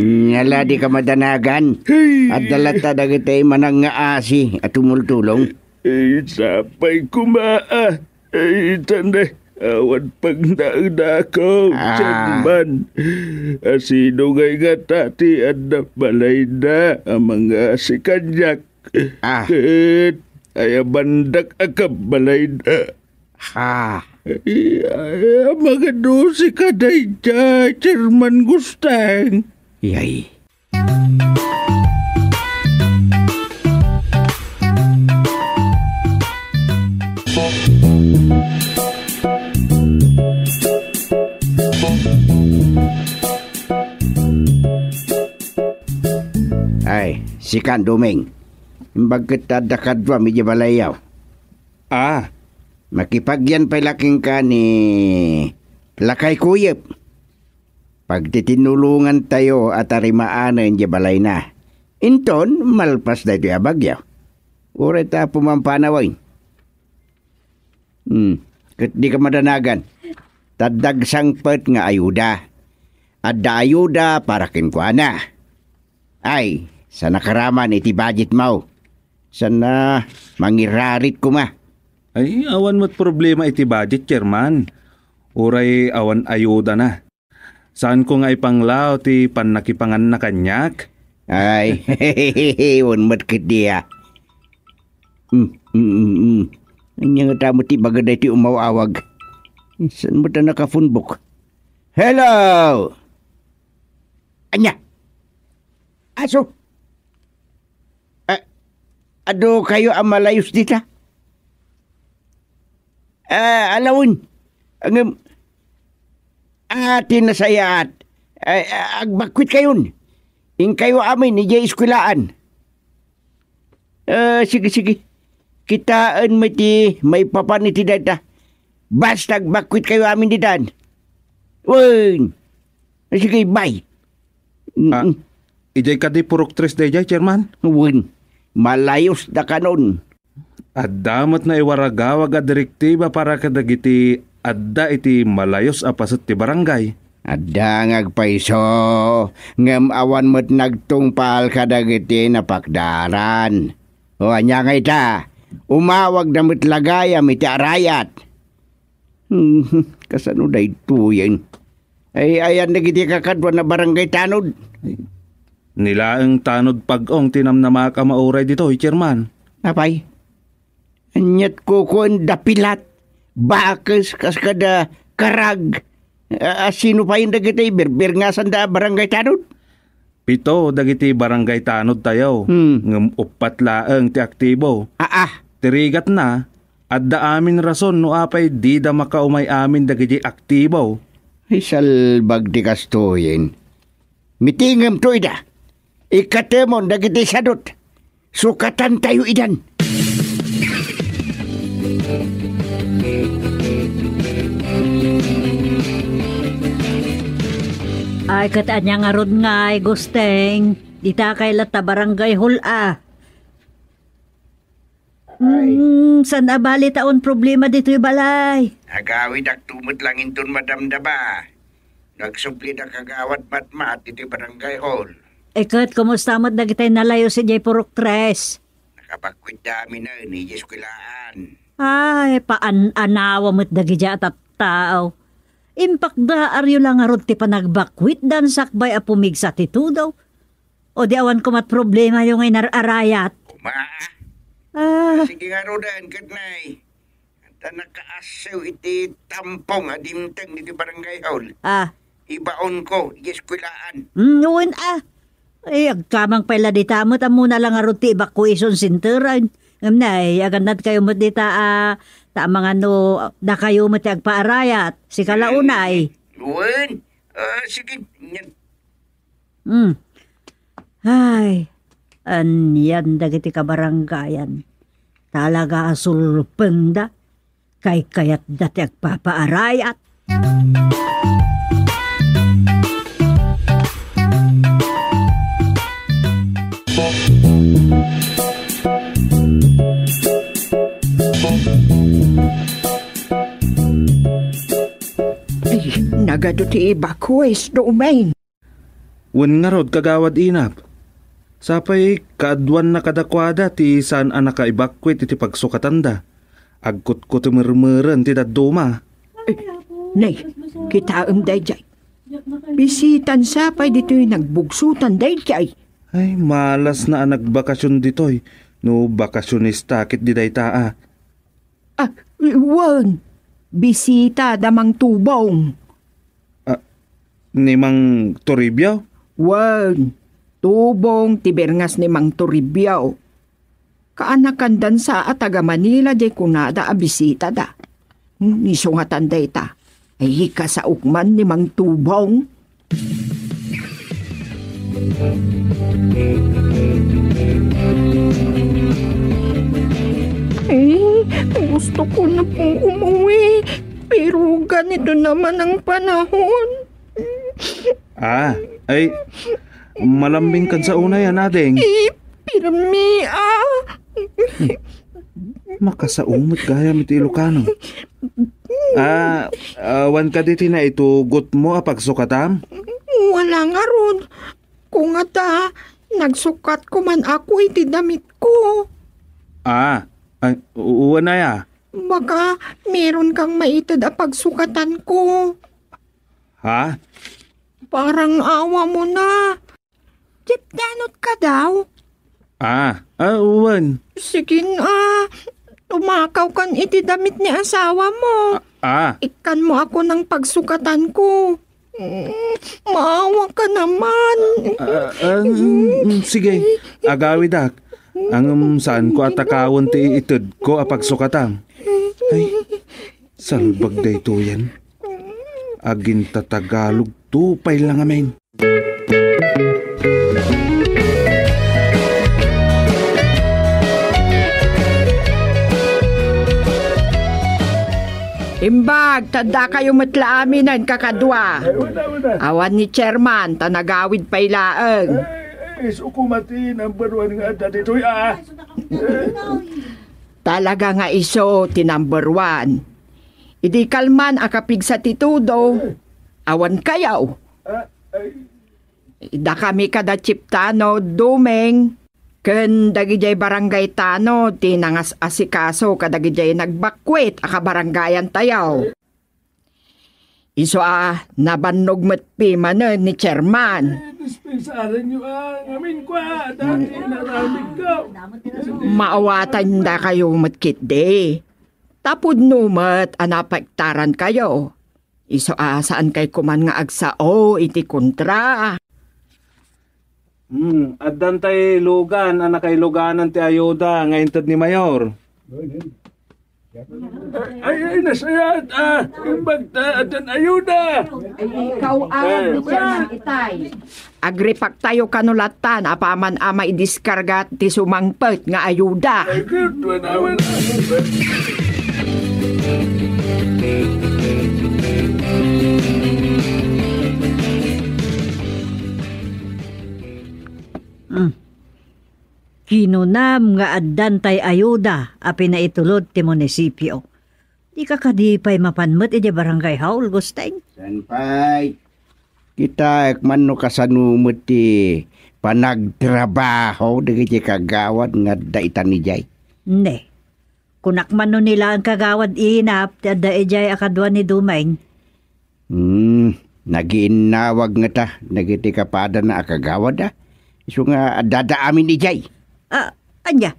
Ngala di ka madanagan. At dalata dagitay manang nga asi at tumultulong. Ay, sapay kumaa. Ay, tanday. Awan pag nauna ko, Chairman. Sino ngay nga tati at nabalay na ang mga si kanyak. Ket ay bandak akab balay na. Ay, mga dosi ka day dya, Chairman Gustang. Yay. Ay, si Kanduming. Bagkat ada kadwa medya balayaw. Makipagyan pa laking ka ni Lakay Kuyep. Pagtitinulungan tayo at arimaanan di balay na. Inton, malpas na ito abagyaw. Uray ta pumampanaway. Kat di ka madanagan. Tadag sangpet nga ayuda. Adda ayuda para kinkwana. Ay, sa nakaraman iti budget mo. Sana mangirarit ko ma. Ay, awan mo't problema iti budget, Chairman. Uray awan ayuda na. Saan ko nga ipanglaw ti panakipangan na kanyak? Ay, wan mo't kitiya. Ang nga tamo ti bagaday ti umawawag. Saan mo ta nakafunbok? Hello! Anya? Aso? Ado kayo ang malayos dita? Alawin. Ang atin na sayat. Agbakwit kayon. In kayo amin, ni Jay Eskulaan. Sige. Kitaan mo ti may papaniti data. Basta bakwit kayo amin ditan. Wen. Sige, bye. Ijay ka di purok tres day, Chairman? Wen. Malayos da kanon. Adamot na iwaragawag a direktiba para kadagiti adda iti malayos apasat ti barangay. Adda ngagpaiso. Ngam awan mo't nagtungpal kadagiti napakdaran. O anya nga ita. Umawag na mo't lagayam iti arayat. Kasano da ito yan? Ay ayan nagiti kakadwa na barangay tanod. Nilaang tanod pag-ong tinam na mga kamauray dito, Chairman. Apay? Anyat ko kung dapilat. Bakas kas kada karag. Sino pa yung dagiti berbir nga sanda barangay tanod? 7 dagiti barangay tanod tayo. Ngam 4 laeng ti aktibo. Tirigat na. Adda amin rason no apay di da makaumay amin dagiti aktibo. Ay salbag di kastoyin. Mitingam to ida. Ikatemon dagiti sadot. Sukatan tayo idan. Ay kataan niya nga rod nga ay gusteng. Dita kay lata barangay hula. San abali taon problema dito yung balay? Agawid ak tumot lang inton madamdaba. Nagsupli na kagawat matmat dito barangay hall. Kat, kumusta mo't na kita'y nalayo si Jay Purok Tres? Nakapagkwit dami na ni Diyos Kulaan. Ay, paan-anawa mo't dagidya at tao. Impakda aryo lang arod ti panagbakwit dan sakbay a pumigsa ti daw. O di awan ko mat problema yung inararayat. Sige nga rodan, katnay. At nakaasaw iti tampong adimtang dito barangay hall. Ibaon ko, Diyos Kulaan. Yun Ay, agkamang pala dita mo, tamo na lang arot ti evacuation center. Ngamnay, agandad kayo mo dita, tamang na kayo mo ti agpaarayat. Si kalaunay. Luwan? Sige. Ay, anyan dagiti kabaranggayan. Talaga asulpenda. Kay kayat dati agpapaarayat. Nagado ti evacuate domain. Wen nga rod kagawad inap. Sapay kaadwan na kadakwada ti saan anak ka-evacuate iti pagsukatanda. Agkot ko tumirmeren ti daduma. Nay, kita dayjay. Bisitan sapay dito'y nagbugsutan dayjay. Ay, malas na nagbakasyon dito'y. No bakasyonista kit di dayta Wan. Bisita damang tubong. Ni Mang Toribio? Wan. Tubong tibernas ni Mang Toribio. Kaanakan dan sa taga Manila di kunada a bisita da. Nisungatan dayta. Ay hika sa ukman ni Mang Tubong. Gusto ko na pong umuwi. Pero ganito naman ang panahon. Ay, malambing kan sa una yan, ading. Pirmi, Makasaumot gaya mit Ilocano. Awan ka diti na itugot mo pagsukatam? Wala nga ron. Kung ata, nagsukat ko man ako iti damit ko. Uwan na ya. Baka meron kang maitad a pagsukatan ko. Ha? Parang awa mo na. Ganot ka daw. Uwan. Sige tumakaw kan iti damit ni asawa mo. Ikan mo ako ng pagsukatan ko. Maawa ka naman. Sige, agawidak. Ang saan ko atakawon ti itod ko apagsukatam. Ay, salbag da ito yan. Agin Tagalog tupay lang amin. Imbag, tada kayo matlaaminan kakadwa. Awan ni chairman, tanagawid pa ilaang. Sukumati number 1 nga dati ito'y Talaga nga iso, ti number 1. Idi kalman akapig sa titudo, awan kayaw. Ida kami kada chiptano, dumeng, ken dagijay barangay tano, tinangas asikaso kadagijay nagbakwit aka barangayan tayaw. Iso nabannog matpi manen ni chairman. Dispensaran nyo ngamin kwa, dati naramig ko. Maawatan da kayo matkit de. Tapod numat anapagtaran kayo. Iso saan kay kuman nga agsao iti kontra. Addan tay lugan, anak kay luganan ti ayuda, ngayon tad ni Mayor. Ay, nasayat, imbagta, adan ayuda. Ikaw chairman itay. Agripak tayo kanulatan, apaman ama idiskarga ti sumangpet nga ayuda. Ay, good, wanawan. Kinunam nga addan tay ayuda a pinaitulod ti munisipyo. Di ka kadipay mapanmet iti barangay haul, Gusteng. Sanpay, kita man no kasanumot ti panagtrabaho dagiti kagawad nga daitan ni Jay. Ne, kunak man no nila ang kagawad inap ti adda ijay akadwa ni Dumeng. Nagiinawag nga ta, nagiti kapada na akagawad Iso nga dadaamin ni Jay. Anya?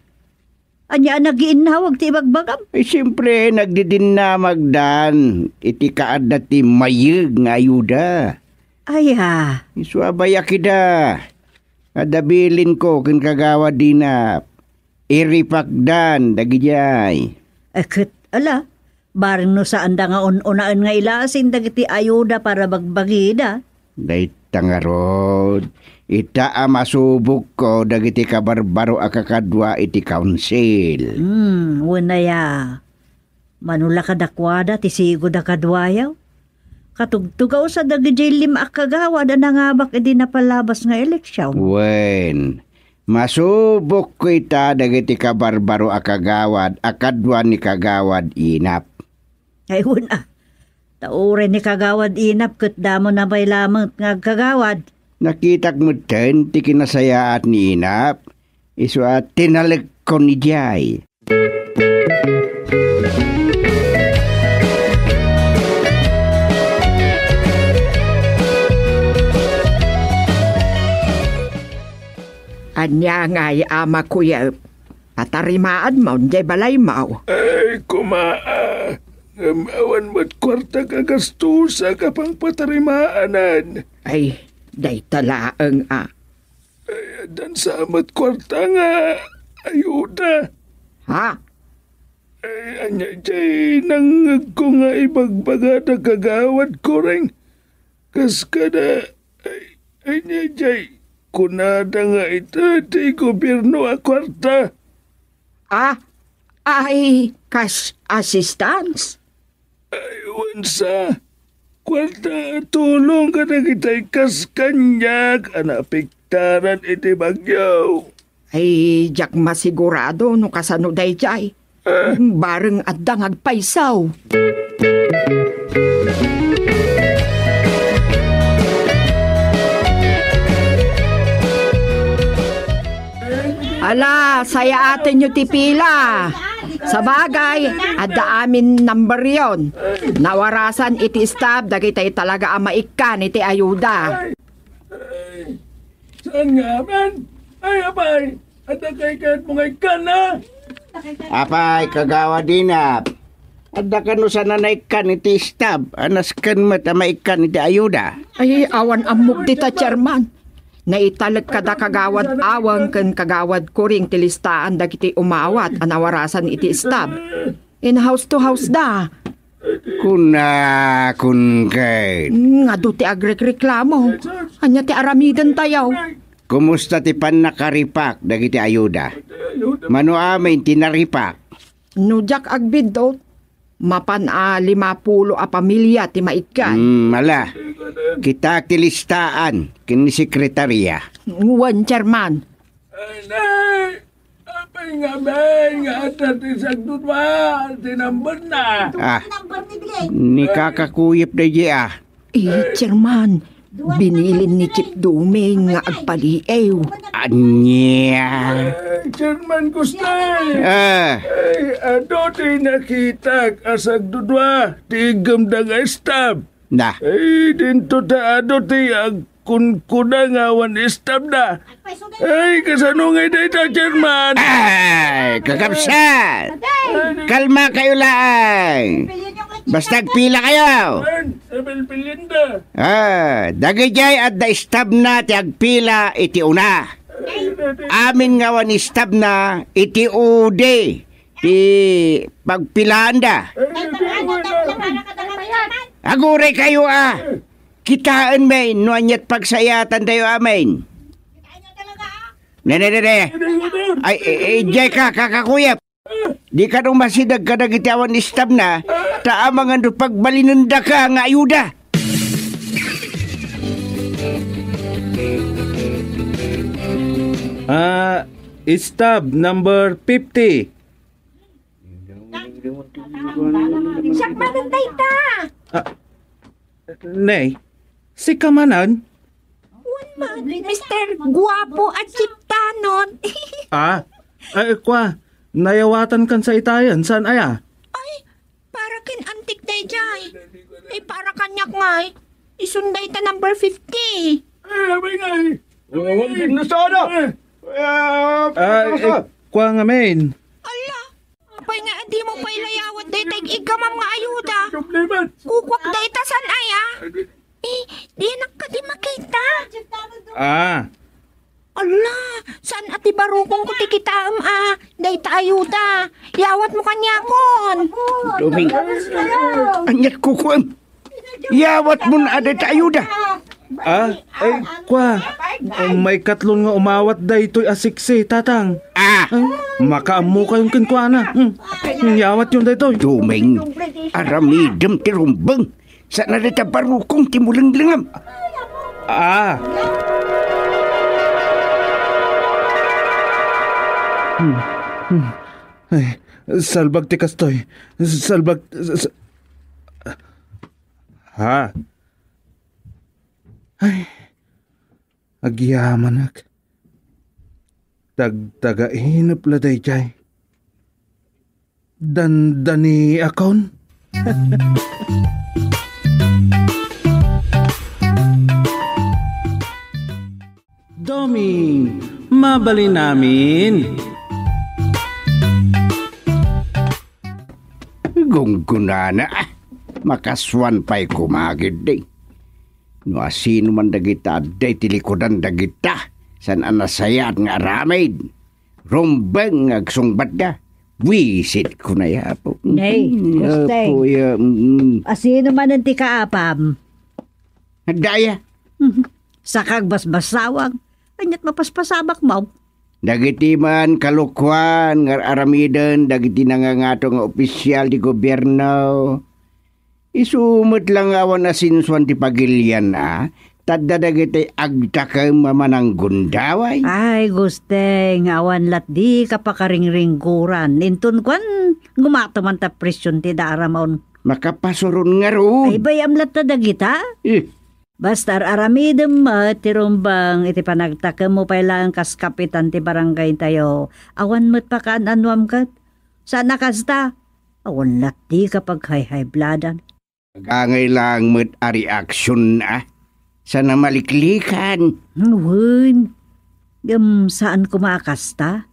Anya nagiinawag ti ibagbagam? Siyempre, nagdidinamag dan. Iti kaada ti mayeg nga ayuda. Iso abaya kida. Adabilin ko kin kagawa dinap. Iripakdan, dagijay. Akit, ala. Barang no saan da nga unaan nga ilasin dagiti ayuda para bagbagida. Day tangarod. Ita masubok ko dagiti kabarbaro akakadwa iti council. Unaya. Manula kadakwada ti sigo da kadwayaw. Katugtugaw sa dagiti 5 akagawa da nangabak iti napalabas nga eleksyon. Wen. Masubok ko ita dagiti kabarbaro akagawad akadwa ni kagawad inap. Ay una. Taurin ni kagawad inap ket damo na bay lamang nga kagawad. Nakitak mo ten, ti kinasayaat ni inap. Iso tinalag ko ni Jay. Anya nga ama kuya, patarimaan mo, jay balay mo. Ay, kumaa. Awan mo't kwarta kagastusa kapang patarimaanan. Ay, day talaang Ay, dan sa amat kwarta nga ayuda. Ha? Ay, anya jay nangag ko nga ibagbaga na kagawad ko rin. Kas kada, ay niya jay, kunada nga ito, di gobyerno a kwarta. Ay, cash assistance? Ay, wansa. Kwarta tulong ka na kita'y kaskanyak, anapiktaran iti bagyaw. Ay, jak masigurado no kasano day jay. Bareng addang agpaisaw. Ala, saya atin nyo tipila. Sa bagay, adda amin number yon. Nawarasan iti stab, dagitay talaga amaikan iti ayuda. Saan nga man? Ay, abay, adda kay kahit mga ikan na. Apay, kagawa dinap. Adda ka no sa nanaykan iti stab. Anas kan matamaikan iti ayuda. Ay, awan amok dita, chairman. Naitalag kada kagawad awang ken kagawad kuring tilistaan dagiti umawat anawarasan iti stab. In house to house da. Kun kay. Nga do ti agrek-reklamo. Anya ti aramidan tayaw. Kumusta ti pan nakaripak dagiti ayuda? Mano amin tinaripak? Nujak agbid do. Mapan 50 pamilya ti maitkan. Mala. Kita tilistaan kini sekretarya. Nguwan, Chairman. Nay, apay nga ben, nga atat isang tutwa, tinamban na. Ni kakakuyip na di Chairman, binilin ni Chip Duming nga agpaliew. Anya. Chairman Gustay. Ano ti nakita asag dudwa, ti gamda nga stab. Na. Dinto ta ano ti kuna nga wan stab na. Kasano nga dito, Chairman? Kakapsat! Kalma kayo lang! Basta pila kayo! Dagajay at da stab na ti agpila iti una. Amin nga wan stab na iti ude. Ti pagpilaan da. Aguray kayo Kitaan main, nuanyat pagsayatan tayo amin. Nene. Ay, jay ka, kakakuyap. Di ka nung masidag ka nagitiawan ni stab na, taamang ando pagbalinunda ka nga ayuda. Stab number 50. Siyak mananday ta. Nay, si Kamanan? Mr. Guwapo at Siptanon. Kwa, nayawatan kan sa itayan, saan aya? Ay, para kin antik day jay. Ay, para kanyak ngay. Isunday ta number 50. Abay nga Huwag din na sana. Kwa nga main. Ala, apay nga di mo pa ilayawat day tag igamam nga ayuda. Kukwak day ta san aya. Di ka di makita. Ala, saan ati barukong ko ti kitaam day ta ayuda. Yawat mo kanya kon. Duming, anyat kukuam. Yawat mo na aday ta ayuda. Kwa, may katlon nga umawat day to'y asiksi, tatang. Makaamu kayong kinkwa na. Yawat yun day to'y. Duming, aramidam ti rumbang. Saan na dita barukong ti mulang-langam. Ay, salbag ti kastoy. Salbag... Ay, agyaman ak. Dagdagainap la day jay. Dandani akon. Doming, mabali namin. Gunggunana, makaswan pa'y kumagid day. No asino man dagita day tilikodan dagita san anasayat nga aramid. Rombeng agsungbat da. Wisit ko na yapo. Nay, Gusteng. Asino man ang tikaapam? Daya. Sakag basbasawang. Anyat mapaspasabak mo. Dagiti man kalukwan nga aramidan dagiti nangangato nga opisyal di gobyerno. Isumot lang awan na sinsuan ti pagilyan tadda dagiti agtakam mamanang gundaway. Ay, Gusteng, awan lat di kapakaringringkuran. Intun kwan gumato man ta presyon ti daramon. Makapasurun nga ron. Ay, bayam lat ta dagita? Basta aramidem ti rumbang iti panagtakam mo pa lang kas kapitan ti barangay tayo. Awan mo't pa kaan anwam kat. Saan nakasta? Awan lat di kapag hay bladan. Angay lang mo't a reaksyon sana maliklikan. Uwan. Saan kumakasta?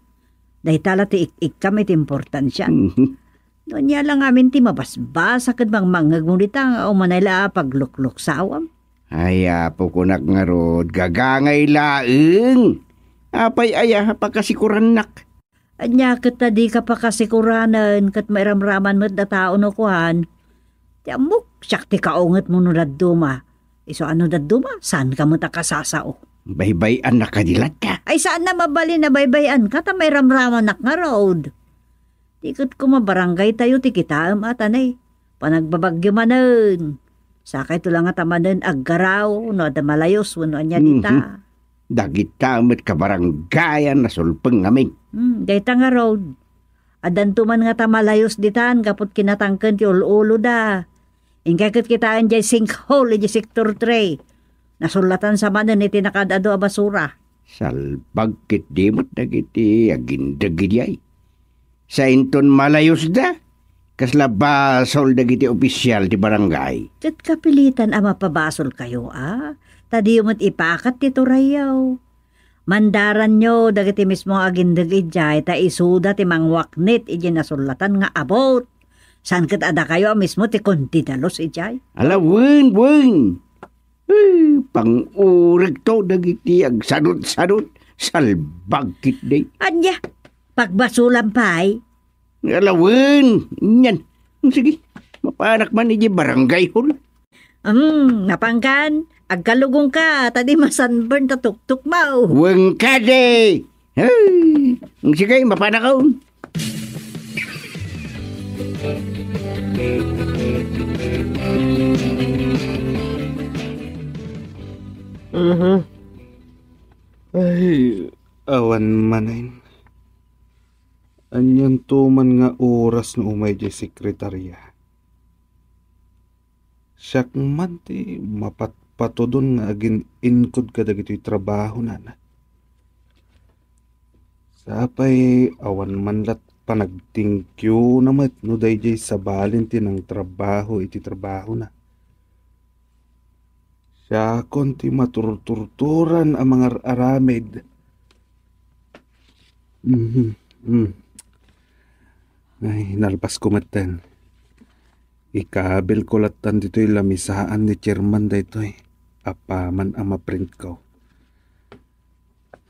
Dahil tala ti ik kami ti importansya. Doon niya lang amin ti mabasbas akad bang mangagmunita o manayla paglukluk sawam. Ay, apo ko nagngarod, gagangay laeng. Apay aya pagkasikuran nak. Anya kita di ka pakasikuranan kat mairamraman mo't na tao no kuhan. Tiamok, siyak ti kaungat mo no dadduma. Iso ano dadduma? Saan ka mo ta kasasao? Baybayan na kadilat ka. Ay saan na mabali na baybayan ka ta mairamraman nak nga road. Tikot ko mabarangay tayo ti kitaam atanay. Panagbabagyo manen. Sakay to lang at amanen aggaraw no ada malayos wano anya dita. Dagita met kabaranggayan na sulpeng ngamin. Dayta nga road. Adan tuman nga tamalayos ditan kaput kinatangken ti ulo da. Ingkakit kitaan jay sinkhole di sector 3. Nasulatan sa manen iti nakadado a basura. Salbag kit dimot dagiti agindagidiyay. Sa inton malayos da, kasla basol dagiti opisyal ti barangay. Kat kapilitan ama pabasol kayo Tadi mo't ipakat ti turayaw. Mandaran nyo dagiti mismo agindagidiyay ta isuda ti mangwaknit iji nasulatan nga abot. San kat ada kayo mismo ti kontidalos ijay? Ala, wen. Pang-urig to dagiti agsadot-sadot. Salbag kit day. Anya, pagbasulan pa'y. Alawin, yan. Sige, mapanak man iji barangay hall. Napangkan, agkalugong ka, tadi masanburn ta tuktuk mo. Weng ka day. Sige, mapanak ako. Ay, awan manayin. Anyan tuman nga oras na umay di sekretarya. Siyak man ti mapatpatodon nga agin inkod ka dagito'y trabaho na. Sapay awan man lat panagtingkyo namat no dayjay sa balin ti ng trabaho iti trabaho na. Siya konti maturturturan ang mga aramid. Ay, nalpas ko matan. Ikabil ko latan dito'y lamisaan ni chairman dayto'y. Apaman ang maprint ko.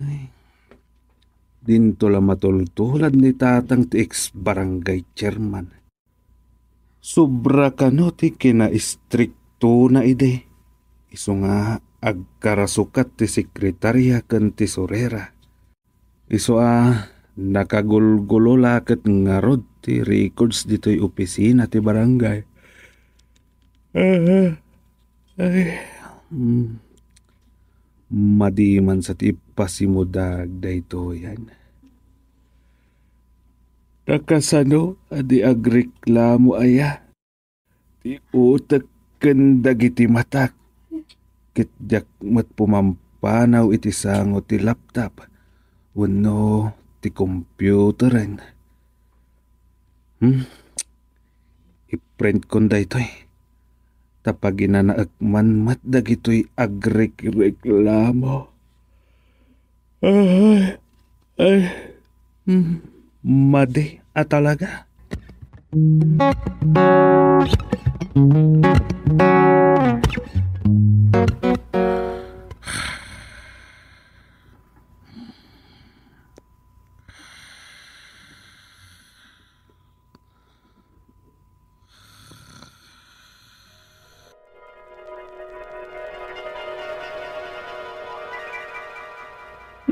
Ay, dinto la matultulan ni tatang ti ex-barangay chairman. Sobra ka no ti kina-istrikto na ide. Iso nga agkarasukat ti sekretarya ken tesorera. Iso nakagulgulo laket nga rod ti records dito'y opisina ti barangay. Madiman sa ti pasimudag dayto yan. Nakasano adi agreklamo aya. Ti utak ken dagiti matak. Kitjak mat pumampanaw iti sango ti laptop. Wano ti computeran. I-print kon daytoy. Tapag inanaagman mat dagitoy agreklamo. Madi talaga.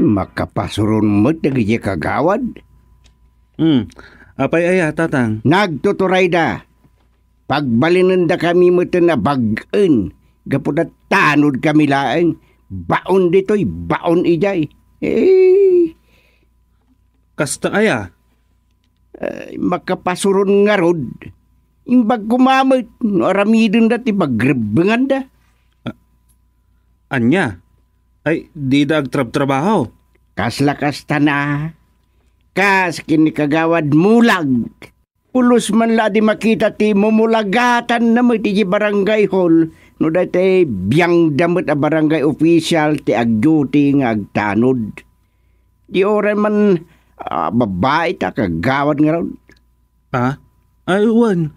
Makapasuron mo dagiti kagawad. Apay aya tatang. Nagtuturay da. Pagbalinan da kami mo na bag-en. Gapuda tanod kami laeng. Baon dito'y baon ijay. Kasta aya? Makapasuron nga rod. Imbag kumamit. Aramidon da ti bagrebengan da. Anya? Ay, di da agtrab-trabaho. Kaslakas na. Kas kinikagawad mulag. Pulos man la di makita ti mumulagatan na mo ti barangay hall. No dati biyang damot a barangay official ti agduty nga agtanod. Di oran man babae ta kagawad nga raw. Ay, uwan.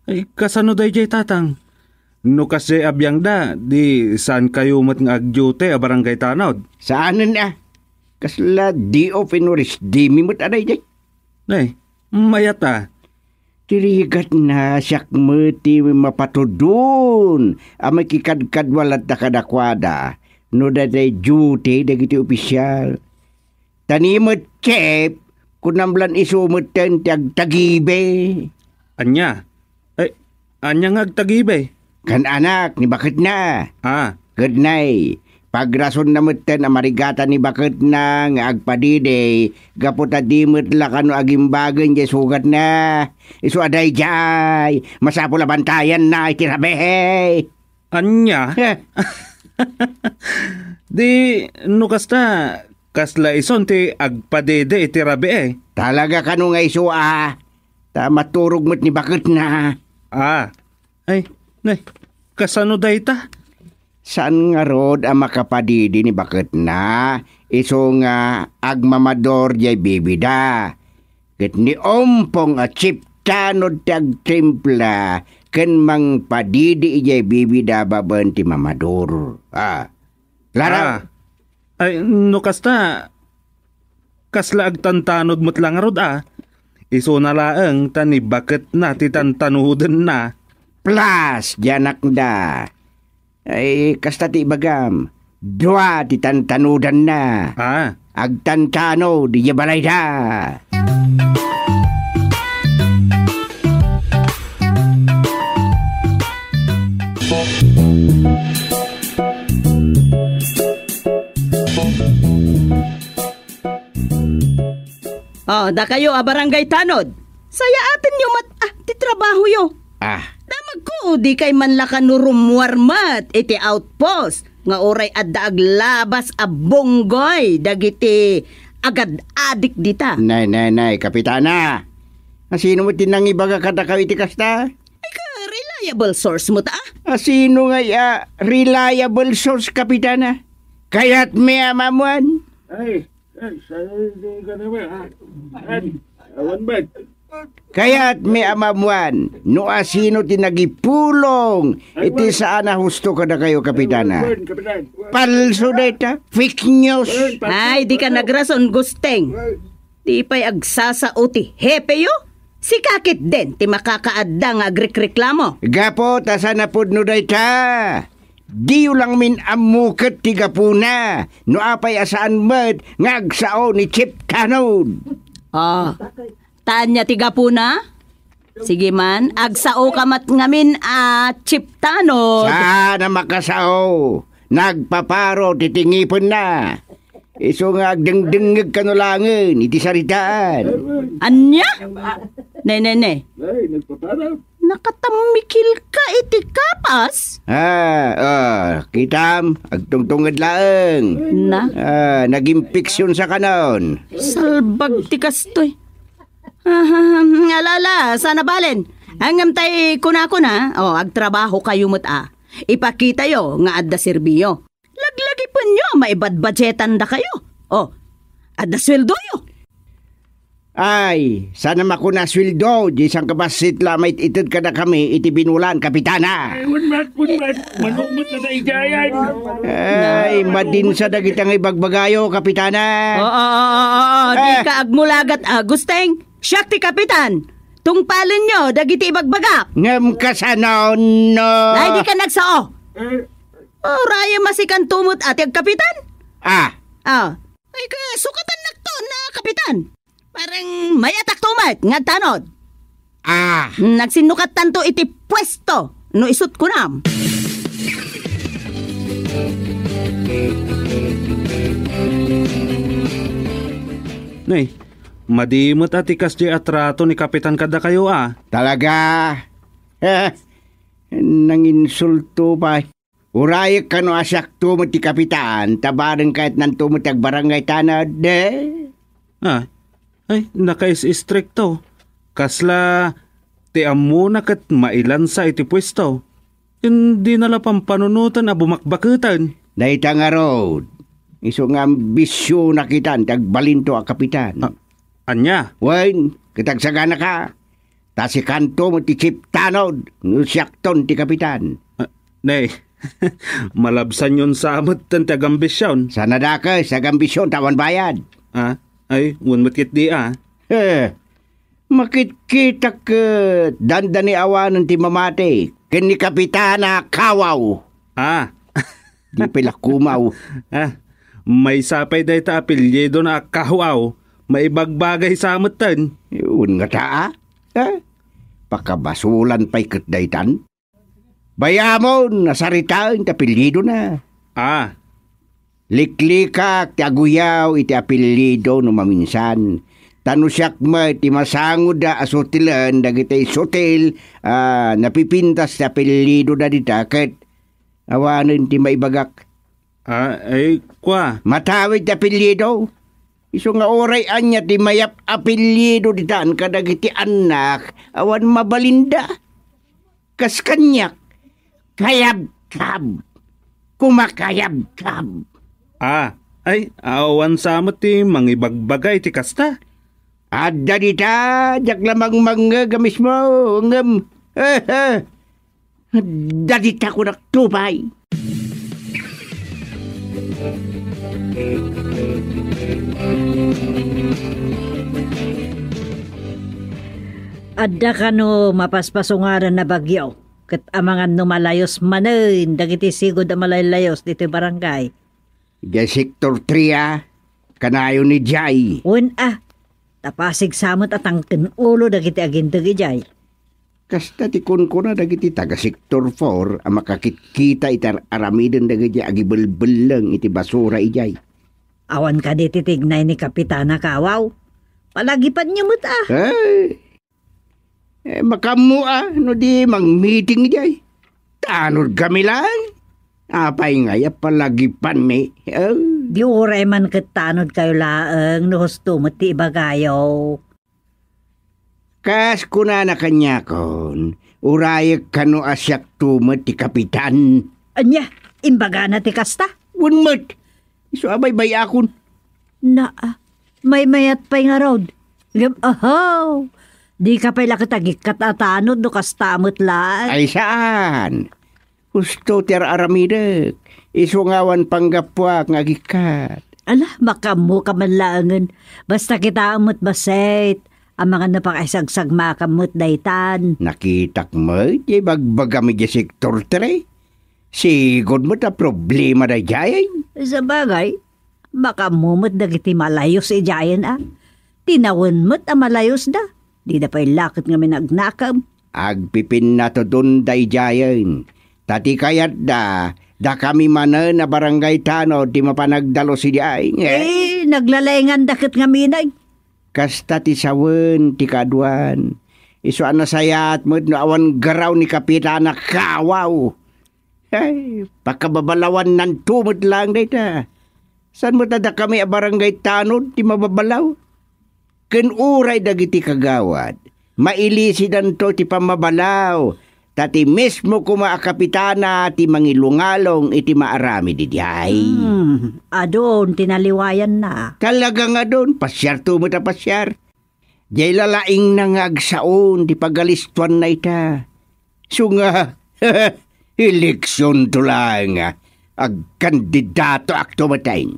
Ay, kasano day jay tatang? No kasi abyang da, di saan kayo mat nga agduty a barangay tanod? Saanan Kasla di of inoris di mimot aday jay. Ay, mayata. Tirigat na siyak mo ti mapatudun. Amay kikadkadwalat na kadakwada. No daday duty dagiti opisyal. Tanimot chep, kunamblan isumutan tiyag tagibe. Anya? Ay, anya nga agtagibe? Kan anak ni bakit na. Good night. Pagrason na mutan ang marigata ni bakit na nga agpadide. Gaputa dimut la kano agimbagan jay sugat na. Isu aday jay. Masapula bantayan na itirabehe. Anya? Di, nukasta, kasla ison ti agpadide itirabe Talaga kano nga isu Ta maturog mo't ni bakit na. Ay, nay, kasano dayta? Saan nga rod ang makapadidi ni bakit na? Iso nga agmamador jay bibida. Ket ni ompong a chiptanod tag timpla ken mang padidi jay bibida baban ti mamador. Lara? Ay, no kasta, kasla agtantanod mo't lang rod Iso na laeng tani bakit na ti tantanudan na. Plus, janak da. Ay, kasta ti bagam. Dua ti tantanudan na. Agtantano di jabalay da. Da kayo barangay tanod. Saya atin yung ti trabaho yo. Damag ko, di kay man laka nurumwarmat iti outpost. Nga oray adda aglabas a bonggoy. Dagiti agad adik dita. Nay, kapitana. Sino mo tinangibaga katakaw iti kasta? Ay ka, reliable source mo ta? Sino nga reliable source, kapitana? Kaya't may amamuan? Ay, hindi ka naman awan ba? Kaya't may amamuan, no asino tinagipulong, iti saan na husto ka na kayo, kapitana? Palso data? Fake news? Ay, di ka nagrason, Gusteng. Di pa'y agsasao ti hepe yo? Si kakit din, ti makakaadda nga agrekreklamo. Gapo, tasa na pud no data. Di lang min amuket ti gapuna, no apay asaan med ngagsao ni Chip Tanod. Tanya tiga po na? Sige man, agsao kamat ngamin Chip Tanod. Sana makasao. Nagpaparo, titingipon na. Iso nga agdengdengeg kanulangin, iti saritaan. Anya? Ne. Nagpaparo. Nakatamikil ka iti kapas? Kitam, agtungtungad laeng. Na? Nag-impiksyon sa kanon. Salbag ti kastoy. Alala, sana balen. Hangam tay kuna-kuna, agtrabaho kayo mo't Ipakita yo nga adda serbiyo. Laglagi po nyo, maibad-budgetan da kayo. Adda sweldo yo. Ay, sana makuna sweldo, di sang kabasit lamay itid ka na kami, iti binulan, kapitana. Unmat, manumot na sa ijayan. Ay, madin sa dagitang ibagbagayo, kapitana. Di ka agmulagat, Gusteng. Siyak ti kapitan. Tungpalin nyo, dagiti ibagbagak. Ngam ka sa no. Ay, di ka nagsao. Raya masikan tumot ati ag kapitan. Ay, sukatan nakto na kapitan. Parang may atak tumat, nga tanod. Nagsinukat tanto iti pwesto, no isut ko nam. Nay, madimot at ikas di atrato ni Kapitan kada kayo Talaga? Nanginsulto pa. Urayak ka no asyak tumot ti kapitan, tabarang kahit nantumot ag barangay tanod, Ay, nakais-istrikto. Kasla, ti amuna kat mailan sa iti pwesto. Hindi nala pampanunutan a bumakbakutan. Dahita nga road. Iso nga ambisyo na kitan, tagbalinto a kapitan. Anya? Wain, kitagsagana ka. Ta si kanto mo ti Chip Tanod, nusyakton ti kapitan. Nay, malabsan yun sa amot tan tagambisyon. Sana daka, sa gambisyon, tawan bayad. Ay, unmatkit di Makit-kita ka, dandani awanan ti mamate, ken ni kapitana kawaw. Di pala kumaw. May sapay day ta apelyedo na kawaw. maibagbagay sa amatan. Yun nga taa. Pakabasulan pa'y katdaytan. Bayamon, nasaritaan, tapilido na. Liklikak, ti aguyaw, iti apelido no maminsan. Tanusyak mo, iti masangod da asotilan, dagiti sotil, napipintas ti apelido da ditakit. Awanin ti maibagak. Ay, kwa? Matawid ti apelido. Iso nga oray anya ti mayap apelido ditan kadagiti anak, awan mabalinda. Kas kanyak, kayab-kab, kumakayab-kab. Ay, awan samot ti mangibagbagay ti kasta. Adda dita, jak lamang mga gamis mo, ngam. Adda dita ko naktubay. Adda ka no mapaspasungaran na bagyo. Kat amangan no malayos manen, dagiti sigod a malaylayos dito barangay. Di sektor 3 kanayo ni Jay. Tapasig samot at ang ulo dagiti agindagi Jay. Kasta ti kun na dagiti taga sektor 4 ang makakikita itar aramiden dagiti agibelbelang iti basura ijay. Awan ka di titignay ni Kapitana Kawaw. Palagipan niyo mo ta. Makamu no di mang meeting ijay. Tanod kami lang. Apay nga palagipan mi. Di uray man katanod kayo laang no husto mo ti ibagayaw. Kas kuna na kanya kon, urayak kano asyak tumat ti kapitan. Anya, imbaga na ti kasta? Wunmat, iso abay bay akon. May mayat pa'y nga road. Di ka pa'y lakatagik katatanod no kastamot lang. Ay saan? Gusto ti aramidek, iso ngawan panggapwak nga gikat. Makamu ka man langan, basta kita amot baset. Ang mga napakaisagsag makamot daytan. Nakitak mo, di bagbagami di sektor 3. Sigod mo ta problema da jayan. Sa bagay, makamumot dagiti malayos jayan Tinawon mo't malayos da. Di na pa'y lakit nga minagnakam. Agpipin na to dun da jayan. Tati kayat da kami mana na barangay tanod di mapanagdalo si jayan. Naglalayngan dakit nga minay. Kasta ti sawen ti kaduan. Iso ana sayat mo no awan garaw ni Kapitana Kawaw. Pakababalawan nan tumot lang dayta. San mo tada kami a barangay tanod ti mababalaw? Ken uray dagiti kagawad. Mailisidan to ti pamabalaw. Tati mismo kuma a kapitana ti mangilungalong iti maarami di diay. Adon, tinaliwayan na. Talaga nga doon, pasyar to mo ta pasyar. Diyay lalaing nangagsaon ti pagalistuan na ita. So nga, eleksyon to lang, agkandidato akto matay.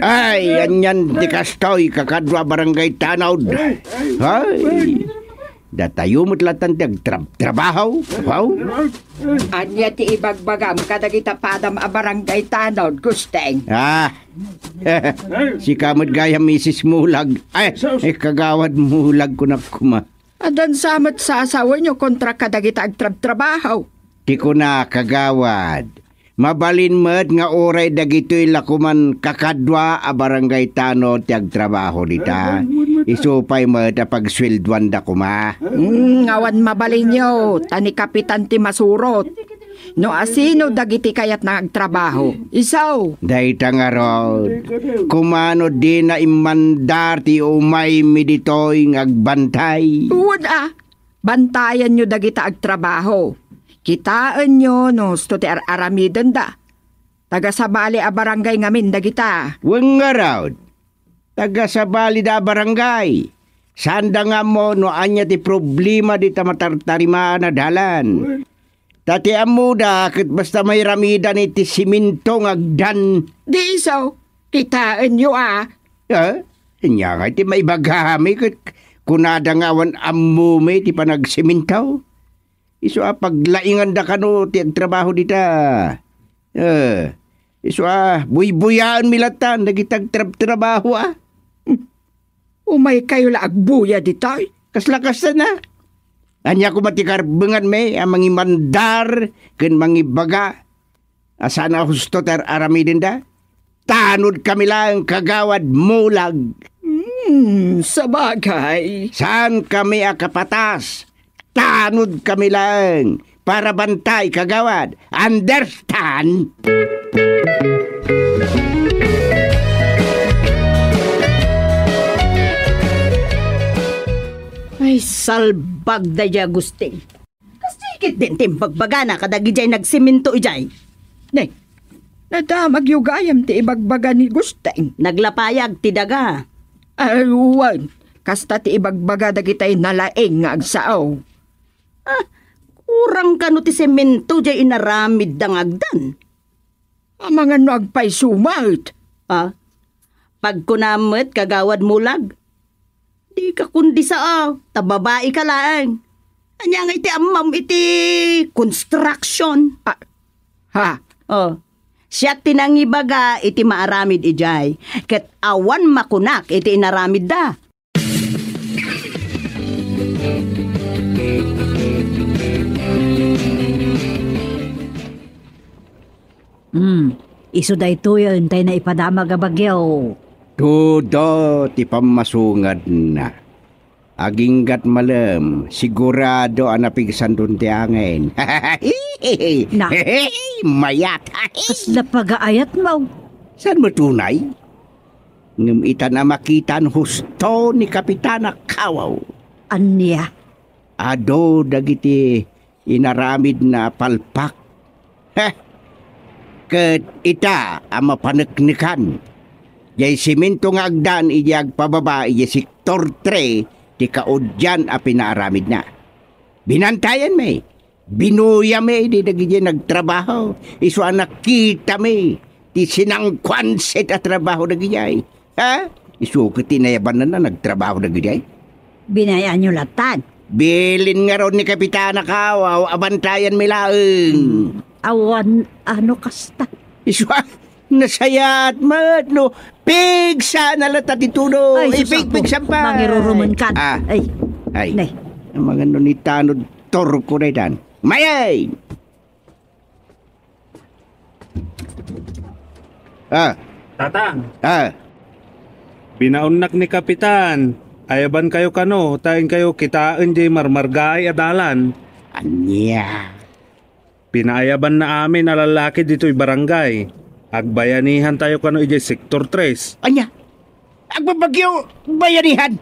Ay, yan di kastoy, kakadwa barangay tanawd. Ay, datayo mo't latan trabaho. Wow. Anya ti ibagbagam kadagita padam a barangay tanawd, gusteng. Si kamot gaya Mrs. Mulag. Ay, kagawad Mulag ko na kuma. Adan samot sa asawa nyo kontra kadagita agtrabaho. Di ko na kagawad. Mabalin mat nga oray dagitoy lakuman kakadwa a barangay tanod ti agtrabaho dita. Isupay mat a pagswelduan da kuma. Ngawan mabalin nyo, tani Kapitan ti masurot. No asino dagiti kayat na agtrabaho? Isaw. Dayta nga rod. Kumano di na imandar ti umay mi ditoy ngagbantay. Uwad bantayan nyo dagita agtrabaho. Kitaan nyo, no, sto ti aramiden da. Taga sabali a barangay ngamin dagita. Weng nga raw. Taga sabali da barangay. Sanda nga mo no anya ti problema di tamatartarimaan na dalan. Tati amuda ket basta may ramidan iti siminto ngagdan. Di iso, kitaan nyo Nya nga iti maibagami ket kunada nga awan ammo may ti panagsimintaw. Iso paglaingan da kano ti agtrabaho dita. Iso buy-buyaan milatan nagitag trabaho Umay kayo la agbuya ditay. Kaslakas na. Anya ko matikarbengan may ang mangi mandar ken mangi baga. Asana husto ter aramidin da. Tanod kami lang kagawad mulag. Sabagay. Saan kami akapatas? Tanod kami lang para bantay kagawad. Understand? Ay, salbag da ya gusting. Kasikit din timbagbagana kadagi jay nagsiminto ijay. Nay, nadamag yung gayam ti ibagbaga ni Gusteng. Naglapayag ti daga. Aywan, kasta ti ibagbaga dagitay nalaeng nga agsaaw. Kurang kano ti semento jay inaramid dang agdan. Mga no agpay sumalt. Pagkunamit kagawad mulag. Di ka kundi tababae ka lang. Anya nga iti amam iti construction. Siya tinangibaga iti maaramid ijay. Ket awan makunak iti inaramid da. Iso da ito yun, tayo na ipadamag a bagyaw. Tudo ti pamasungad na. Aginggat malam, sigurado anapigsan dun ti angin. Na. Mayat. Kasla pag-aayat mo. Saan mo tunay? Ngam ita na makitan husto ni Kapitana Kawaw. Anya? Ado dagiti inaramid na palpak. Ket ita ang mapaneknikan. Jay simento nga agdan iyag pababa iya sektor 3 ti kaudyan a pinaaramid na. Binantayan may. Binuya may di dagiti nagtrabaho. Isu nakita may. Ti sinangkwan set a trabaho dagiti. Isu ketinayaban na nagtrabaho dagiti. Binayaan nyo latan. Bilin nga ron ni Kapitana Kawaw, abantayan may laeng. Awan, ano kasta? Iswa, nasayat mat, no? Pigsa na lata titulo. Ay, pig-pig sampay. Mangiruruman ka. Ay. Nay. Ang mga nunitanod, torko na itan. Mayay! Tatang. Binaunnak ni Kapitan. Ayaban kayo kano, tayin kayo kitaan di marmargay adalan. Anya. Pinaayaban na amin na lalaki dito'y barangay. Agbayanihan tayo kano ijay sektor 3. Anya. Agbabagyo, bayanihan.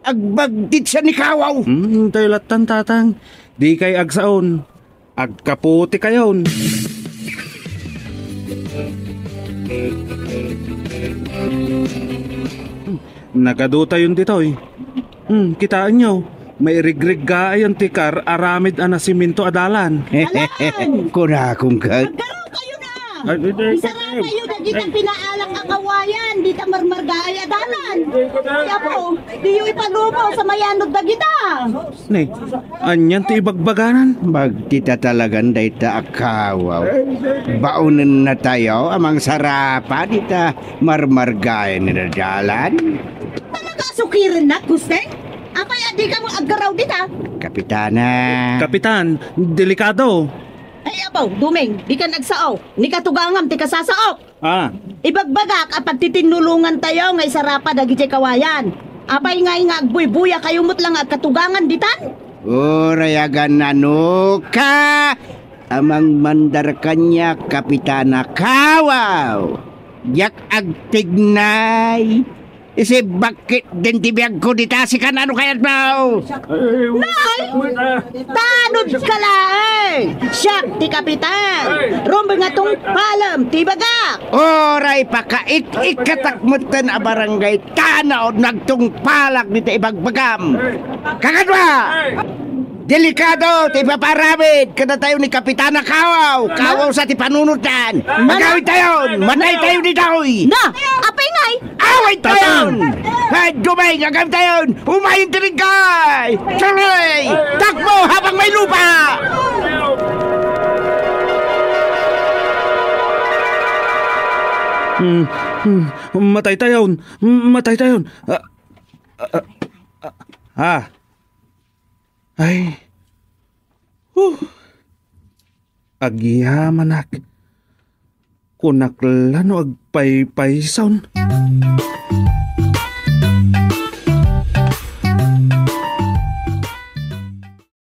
Agbagdit sa ni Kawaw. Tayo latan tatang. Di kay agsaon. Agkaputi kayon. Nagaduta yun dito'y. Kitaan nyo. May rigrig gaayon tikar aramid anasiminto adalan. Kuna akong kat. Magkaroon kayo na! Isara kayo na ditang pinaalang ang kawayan, ditang marmargaay adalan. Kaya po, di yung ipalubo sa mayanod na gita. Ne, anyan ti ibagbaganan. Magtita talagan day ta akawaw. Baunan na tayo amang sarapa dita marmargayan na dalan. Talaga sukirin na, Gusteng? Apay, di ka mo aggaraw dita. Kapitana. Kapitan, delikado. Ay, abaw, Dumeng, di ka nagsao. Ni ka tugangam, di ka sasao. Ibagbagak apag titinulungan tayo nga isarapa dagiti kawayan. Apay nga agbuy-buya kayo mo't lang agkatugangan ditan. Urayagan na no ka. Amang mandar kanya, Kapitana Kawaw. Yak agtignay. Isi bakit din tibiyag ko ditasikan ano kayat mo? Nay! Tanod ka lang! Siyak ti Kapitan! Rumba nga tong palam ti bagak! Oray pakait-ikatakmutan a barangay tanaw nagtungpalak dito ibagbagam! Kakadwa! Delikado, ti paparamid, kada tayo ni Kapitana Kawaw, Kawaw sa ti panunutan. Magawin tayo, manay tayo ni Dahoy. Na, apay ngay! Aw! Dumay tayon! Dumay ngagam tayon! Umayin tirigay! Saray! Takbo habang may lupa! Matay tayon! Matay tayon! Ay. Agihamanak. Kunaklan o agpaypayson.